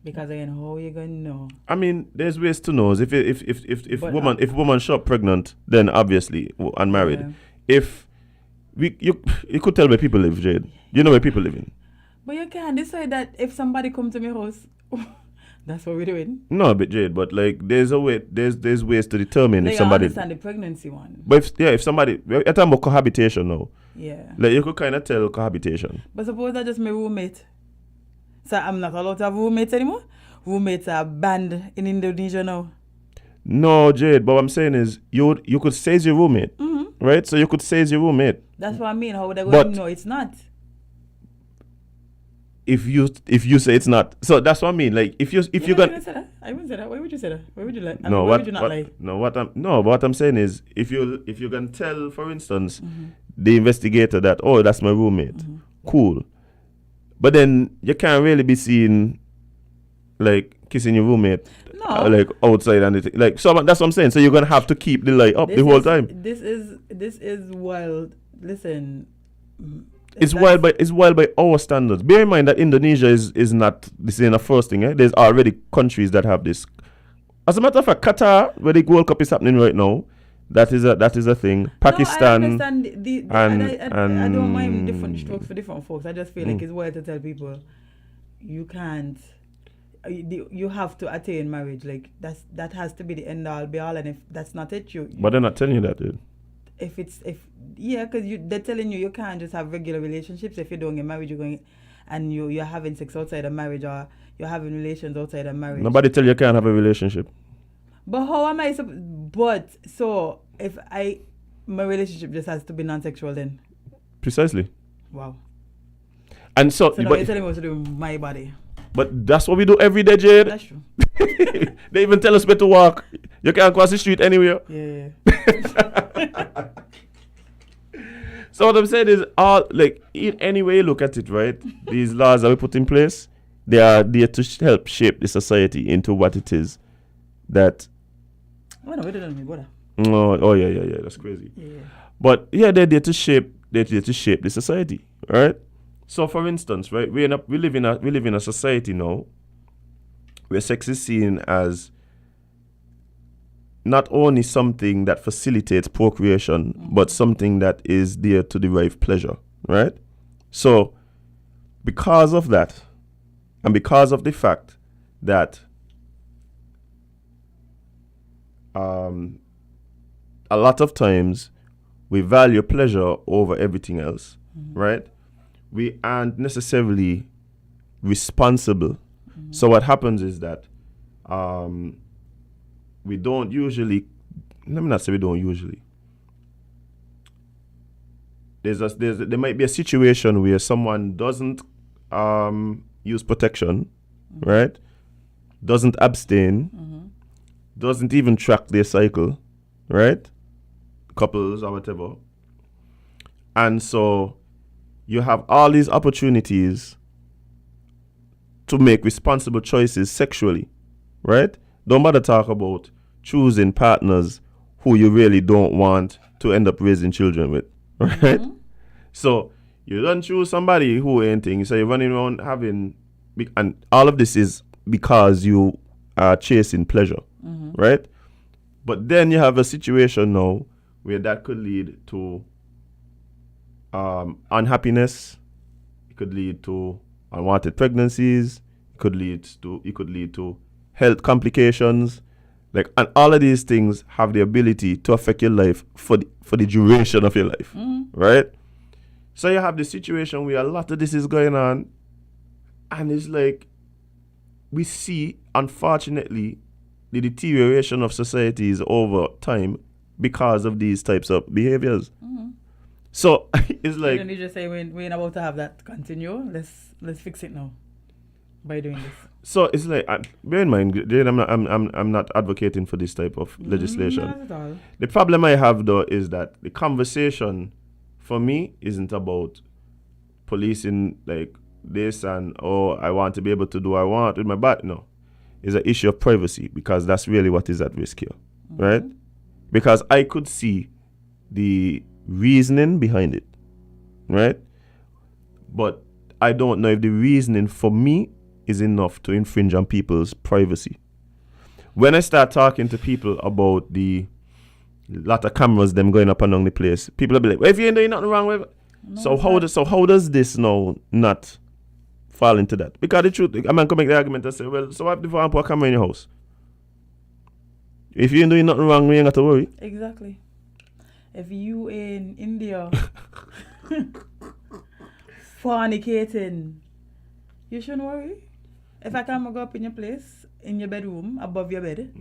Because again, how you gonna know? I mean, there's ways to know. If But, woman show up pregnant, then obviously unmarried. Yeah. If you could tell where people live, Jade. You know where people live in. But you can't decide that if somebody comes to my house, that's what we're doing. No, but Jade, but like there's a way. There's ways to determine Like, if somebody. I understand the pregnancy one. But if somebody, we're talking about cohabitation now. Yeah. Like you could kind of tell cohabitation. But suppose that's just my roommate. So I'm not allowed to have roommates anymore. Roommates are banned in Indonesia now. No, Jade. But what I'm saying is, you could say it's your roommate, right? So you could say it's your roommate. That's what I mean. How would I go? No, it's not. If you say it's not, so that's what I mean. Like if you're gonna, I wouldn't say that. Why would you say that? Why would you lie? No, why would you not lie? But what I'm saying is, if you can tell, for instance, the investigator that, oh, that's my roommate, cool, but then you can't really be seen like kissing your roommate, like outside and anything. Like, so that's what I'm saying. So you're gonna have to keep the light up the whole time. This is wild. Listen. It's wild by our standards. Bear in mind that Indonesia is not, this ain't the first thing. There's already countries that have this. As a matter of fact, Qatar, where the World Cup is happening right now, that is a thing. Pakistan. No, I understand I don't mind different strokes for different folks. I just feel like it's wild to tell people you can't. You have to attain marriage. Like that has to be the end all be all, and if that's not it, But they're not telling you that, dude. Because they're telling you can't just have regular relationships. If you don't get married, you're having sex outside of marriage, or you're having relations outside of marriage. Nobody tell you can't have a relationship. But how am I? So if my relationship just has to be non-sexual then? Precisely. Wow. And so now you're telling me what to do with my body. But that's what we do every day, Jade. That's true. They even tell us where to walk. You can't cross the street anywhere. Yeah. So what I'm saying is, in any way you look at it, right? These laws that we put in place, they are there to help shape the society into what it is. That. Oh no, we didn't mean brother. Oh yeah. That's crazy. Yeah. But yeah, they're there to shape the society, right? So for instance, right, we live in a society now where sex is seen as not only something that facilitates procreation, but something that is there to derive pleasure, right? So because of that, and because of the fact that a lot of times we value pleasure over everything else, right? We aren't necessarily responsible. So what happens is that we don't usually, let me not say we don't usually. There might be a situation where someone doesn't use protection, right? Doesn't abstain, doesn't even track their cycle, right? Couples or whatever. And so you have all these opportunities to make responsible choices sexually, right? Don't bother talk about choosing partners who you really don't want to end up raising children with, right? So you don't choose somebody who ain't thing. So you're running around and all of this is because you are chasing pleasure, right? But then you have a situation now where that could lead to unhappiness. It could lead to unwanted pregnancies. It could lead to health complications. And all of these things have the ability to affect your life for the duration of your life, right? So you have the situation where a lot of this is going on, and it's like we see, unfortunately, the deterioration of societies over time because of these types of behaviors. Mm-hmm. So it's like, you just say we're about to have that continue. Let's fix it now by doing this. so it's like, bear in mind, Jane, I'm not advocating for this type of legislation. Not at all. The problem I have though is that the conversation for me isn't about policing like this and I want to be able to do what I want with my body. No, it's an issue of privacy, because that's really what is at risk here, right? Because I could see the reasoning behind it, right? But I don't know if the reasoning for me is enough to infringe on people's privacy. When I start talking to people about the lot of cameras them going up along the place, people will be like, well, if you ain't doing nothing wrong with it. So how does this now not fall into that? Because the truth, a man can make the argument and say, well, so what if you put a camera in your house? If you ain't doing nothing wrong, we ain't got to worry. Exactly. If you in India fornicating, you shouldn't worry. If I can go up in your place, in your bedroom, above your bed.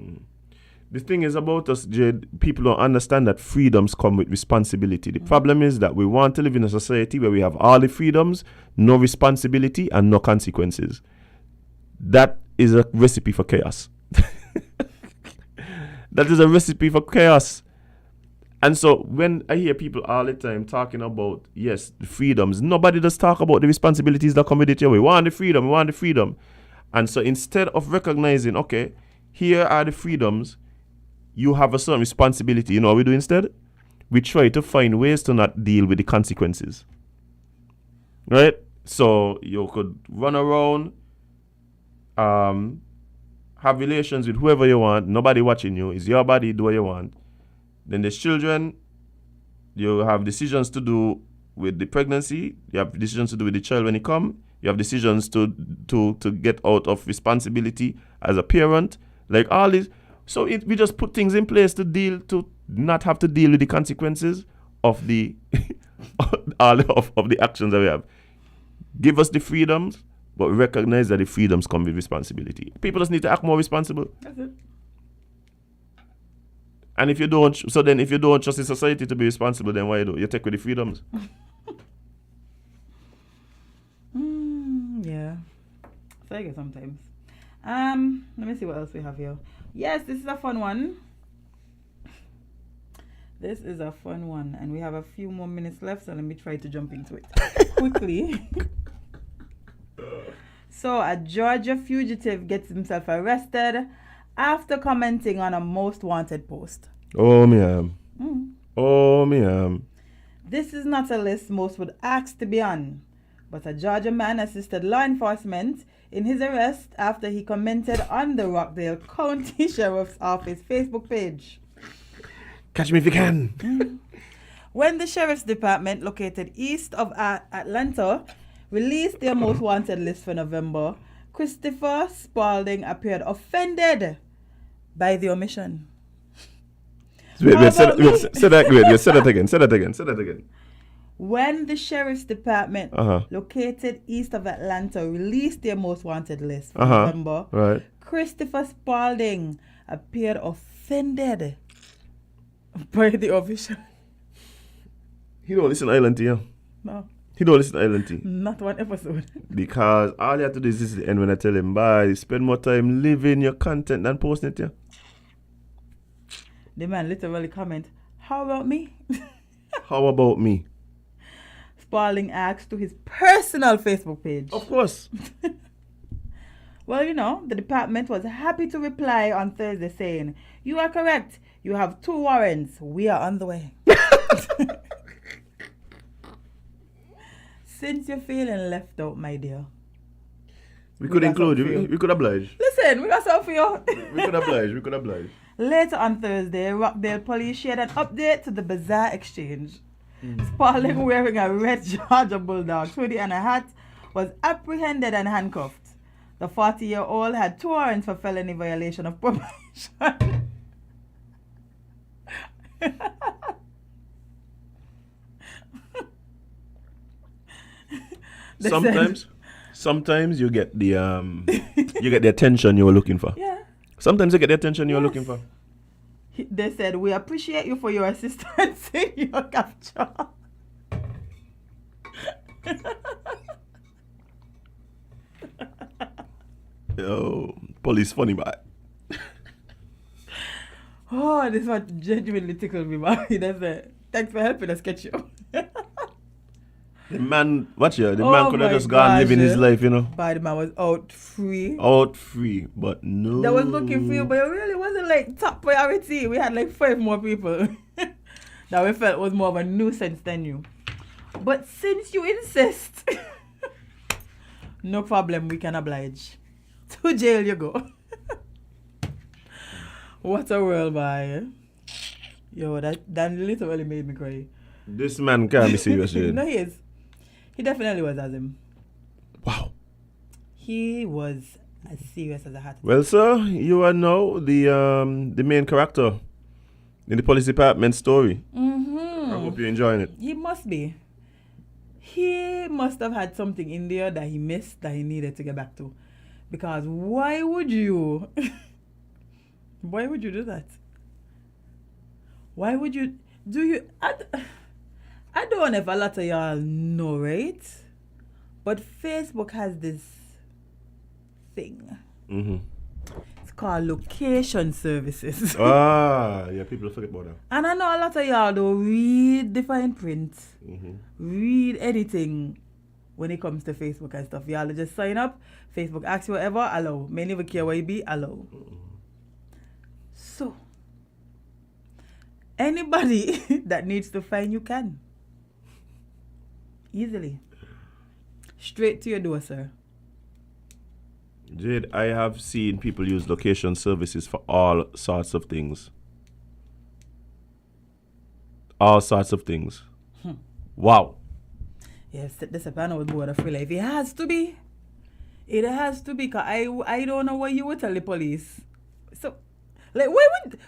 The thing is about us, Jade, people don't understand that freedoms come with responsibility. The problem is that we want to live in a society where we have all the freedoms, no responsibility, and no consequences. That is a recipe for chaos. That is a recipe for chaos. And so when I hear people all the time talking about, yes, the freedoms, nobody does talk about the responsibilities that come with it. We want the freedom, we want the freedom. And so instead of recognizing, okay, here are the freedoms, you have a certain responsibility. You know what we do instead? We try to find ways to not deal with the consequences. Right? So you could run around, have relations with whoever you want, nobody watching you, it's your body, do what you want. Then there's children, you have decisions to do with the pregnancy, you have decisions to do with the child when he come, you have decisions to get out of responsibility as a parent, like all this. So we just put things in place to not have to deal with the consequences of the all of the actions that we have. Give us the freedoms, but recognize that the freedoms come with responsibility. People just need to act more responsible. That's it. And if you don't trust the society to be responsible, then why do you take with the freedoms? Yeah. So I guess sometimes. Let me see what else we have here. Yes, this is a fun one. This is a fun one, and we have a few more minutes left, so let me try to jump into it quickly. So a Georgia fugitive gets himself arrested after commenting on a most wanted post. Oh, me am. Oh, me am. This is not a list most would ask to be on, but a Georgia man assisted law enforcement in his arrest after he commented on the Rockdale County Sheriff's Office Facebook page. Catch me if you can. When the Sheriff's Department, located east of Atlanta, released their most wanted list for November, Christopher Spalding appeared offended by the omission. Say that again. When the Sheriff's Department, located east of Atlanta, released their most wanted list for November, right, Christopher Spalding appeared offended by the omission. He don't listen to Island Tea, yeah? No. He don't listen to Island Tea. Not one episode. Because all you have to do is this is the end when I tell him, bye, spend more time living your content than posting it, yeah? The man literally comment, how about me? How about me? Spalding asked to his personal Facebook page. Of course. Well, you know, the department was happy to reply on Thursday saying, you are correct. You have 2 warrants. We are on the way. Since you're feeling left out, my dear. We could include you. We could oblige. Listen, we got something for you. We could oblige. Later on Thursday, Rockdale police shared an update to the bizarre exchange. Spalding, wearing a red Georgia Bulldog hoodie and a hat, was apprehended and handcuffed. The 40-year-old had 2 warrants for felony violation of probation. Sometimes you get the attention you were looking for. Yeah. Sometimes you get the attention you were looking for. They said, we appreciate you for your assistance in your capture. Yo, police funny, man. Oh, this one genuinely tickled me, man. That's it. Thanks for helping us catch you. The man, man could have just gone living his life, you know. But the man was out free. But no. That was looking for you, but it really wasn't like top priority. We had like 5 more people that we felt was more of a nuisance than you. But since you insist, no problem, we can oblige. To jail you go. What a world, boy. Yo, that literally made me cry. This man can't be serious, dude. No, he is. He definitely was as him. Wow. He was as serious as a hat. Well, sir, you are now the main character in the police department story. Mm-hmm. I hope you're enjoying it. He must be. He must have had something in there that he missed that he needed to get back to. Because why would you? Why would you do that? Why would you? Do you? I don't know if a lot of y'all know, right? But Facebook has this thing. Mm-hmm. It's called location services. Yeah, people forget about that. And I know a lot of y'all don't read the fine print, read anything when it comes to Facebook and stuff. Y'all just sign up, Facebook asks you whatever, allow. May never care where you be, allow. So, anybody that needs to find you can. Easily. Straight to your door, sir. Jade, I have seen people use location services for all sorts of things. All sorts of things. Wow. Yes, this up, I know board of life. It has to be. It has to be, because I don't know what you would tell the police. So, like,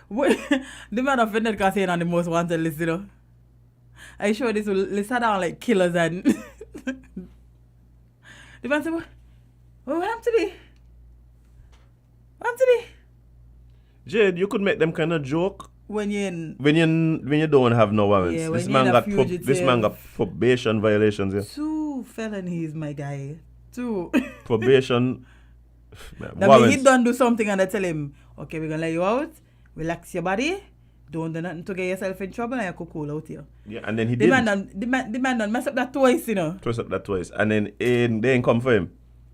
why the man offended because he's on the most wanted list, you know? I sure this will list down like killers and the man said, what happened to me? What happened to me? Jade, you could make them kind of joke when you don't have no warrants. Yeah, this man got probation violations. Yeah. 2 felonies, my guy. 2 probation. That means he don't do something and I tell him, okay, we're gonna let you out. Relax your body. Don't do nothing to get yourself in trouble and you could cool out here. Yeah, and then he did. The man done mess up that twice, you know. And then they ain't come for him.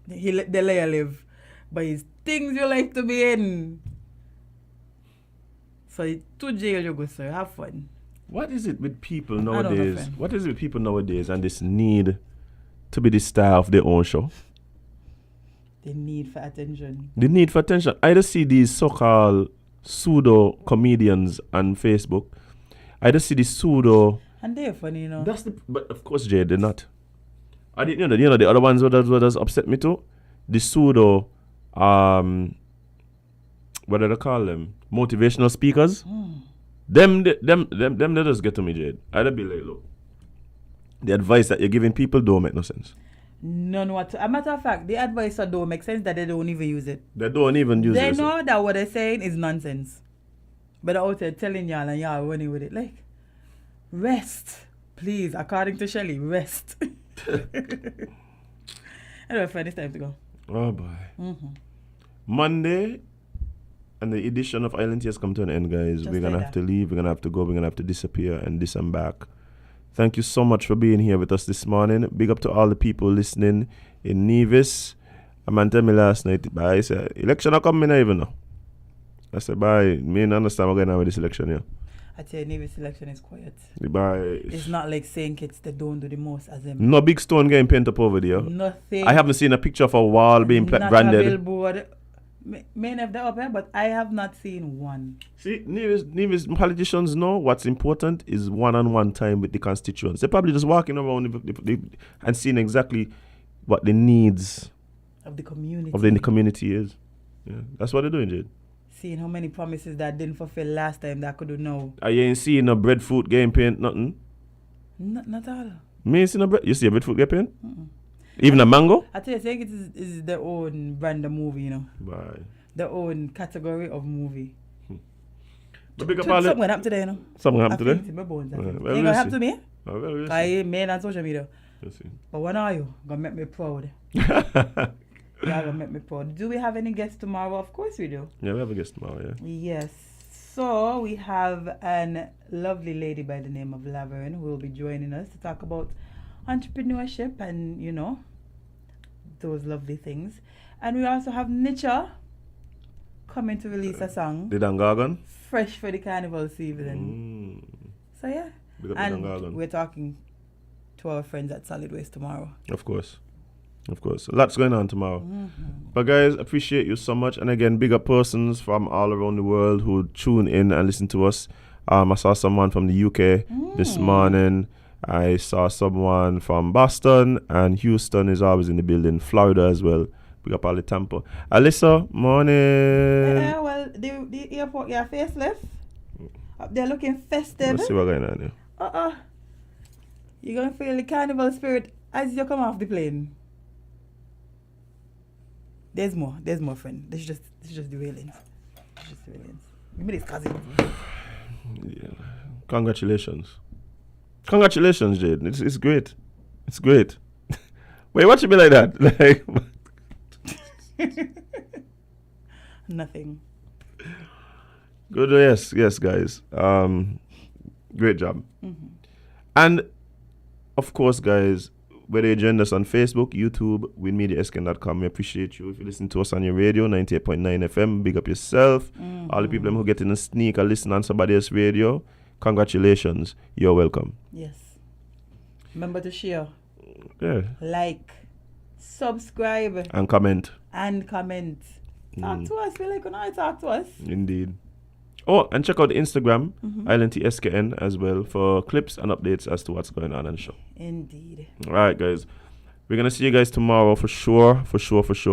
They let you live. But it's things you like to be in. So to jail you go, sir. Have fun. What is it with people nowadays? And this need to be the star of their own show? The need for attention. I just see these so-called pseudo comedians on Facebook. I just see the pseudo. And they're funny, you know. But of course, Jay, they're not. I didn't know the other ones that upset me too. The pseudo, what do they call them? Motivational speakers. Them they just get to me, Jade. I'd be like, look, the advice that you're giving people don't make no sense. None whatsoever. A matter of fact, the advice don't make sense that they don't even use it. They don't even use it. They know that what they're saying is nonsense. But they're out there telling y'all and y'all running with it. Like, rest. Please, according to Shelley, rest. Anyway, fine, it's time to go. Oh boy. Monday and the edition of Island Tea has come to an end, guys. We're going to have to leave. We're going to have to go. We're going to have to disappear and disembark. Thank you so much for being here with us this morning. Big up to all the people listening in Nevis. A man tell me last night, I said, election are coming, I even know. I said, bye. Me don't understand what's going on with this election here. I tell you, Nevis election is quiet. Bye. It's not like saying kids that don't do the most as them. No big stone getting painted up over there. Nothing. I haven't seen a picture of a wall being branded. Not a billboard. May have that up here, but I have not seen one. See, Nevis politicians know what's important is one-on-one time with the constituents. They're probably just walking around and seeing exactly what the needs of the community is. Yeah, that's what they're doing, Jade. Seeing how many promises that didn't fulfill last time that could do now. You ain't seeing no breadfruit getting paint, nothing? Not all. Me ain't seen no bread. You see a breadfruit get paint? Even a mango? I tell you, I think it is their own brand of movie, you know. Right. Their own category of movie. But big up Something going to happen today, you know. Something happened today? I think it's in my bones. Well, Ain't we'll going to happen see. to me. Oh, well, we'll I see. ain't made on social media. We'll see. But when are you going to make me proud? You're going to make me proud. Do we have any guests tomorrow? Of course we do. Yeah, we have a guest tomorrow, yeah. Yes. So we have a lovely lady by the name of Laverne who will be joining us to talk about entrepreneurship and, you know, those lovely things. And we also have Nicha coming to release a song. The Dangagan? Fresh for the Carnival season. So yeah. Big up the And Dangagan. we're talking to our friends at Solid Waste tomorrow. Of course. Of course. Lots going on tomorrow. But guys, appreciate you so much. And again, big up persons from all around the world who tune in and listen to us. I saw someone from the UK this morning. I saw someone from Boston, and Houston is always in the building. Florida as well. Big up all the Tampa. Alyssa, morning. Yeah, well, the airport, yeah, facelift. Up there looking festive. Let's see what's going on here. You're going to feel the carnival spirit as you come off the plane. There's more, friend. This is just the railings. It's just the railings. Maybe it's cousin. Yeah. Congratulations. Congratulations, Jade. It's great. It's great. Wait, what you be like that? Like Nothing. good. Yes, guys. Great job. And of course, guys, whether you join us on Facebook, YouTube, winmediascan.com, we appreciate you. If you listen to us on your radio, 98.9 FM, big up yourself. All the people who get in a sneak or listen on somebody else's radio, congratulations. You're welcome. Yes. Remember to share. Yeah. Like. Subscribe. And comment. Talk to us. We like when I talk to us. Indeed. Oh, and check out the Instagram, ILNTSKN, as well, for clips and updates as to what's going on the show. Indeed. All right, guys. We're going to see you guys tomorrow for sure.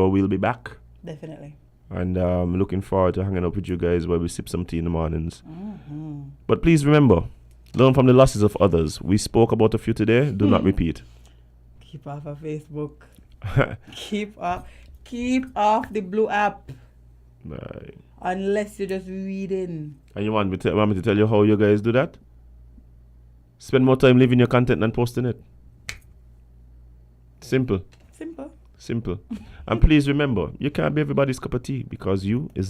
We'll be back. Definitely. And looking forward to hanging out with you guys while we sip some tea in the mornings. But please remember, learn from the losses of others. We spoke about a few today. Do not repeat. Keep off of Facebook. Keep off the blue app. Right. Unless you're just reading. And you want me to tell you how you guys do that? Spend more time living your content than posting it. Simple. And please remember, you can't be everybody's cup of tea because you is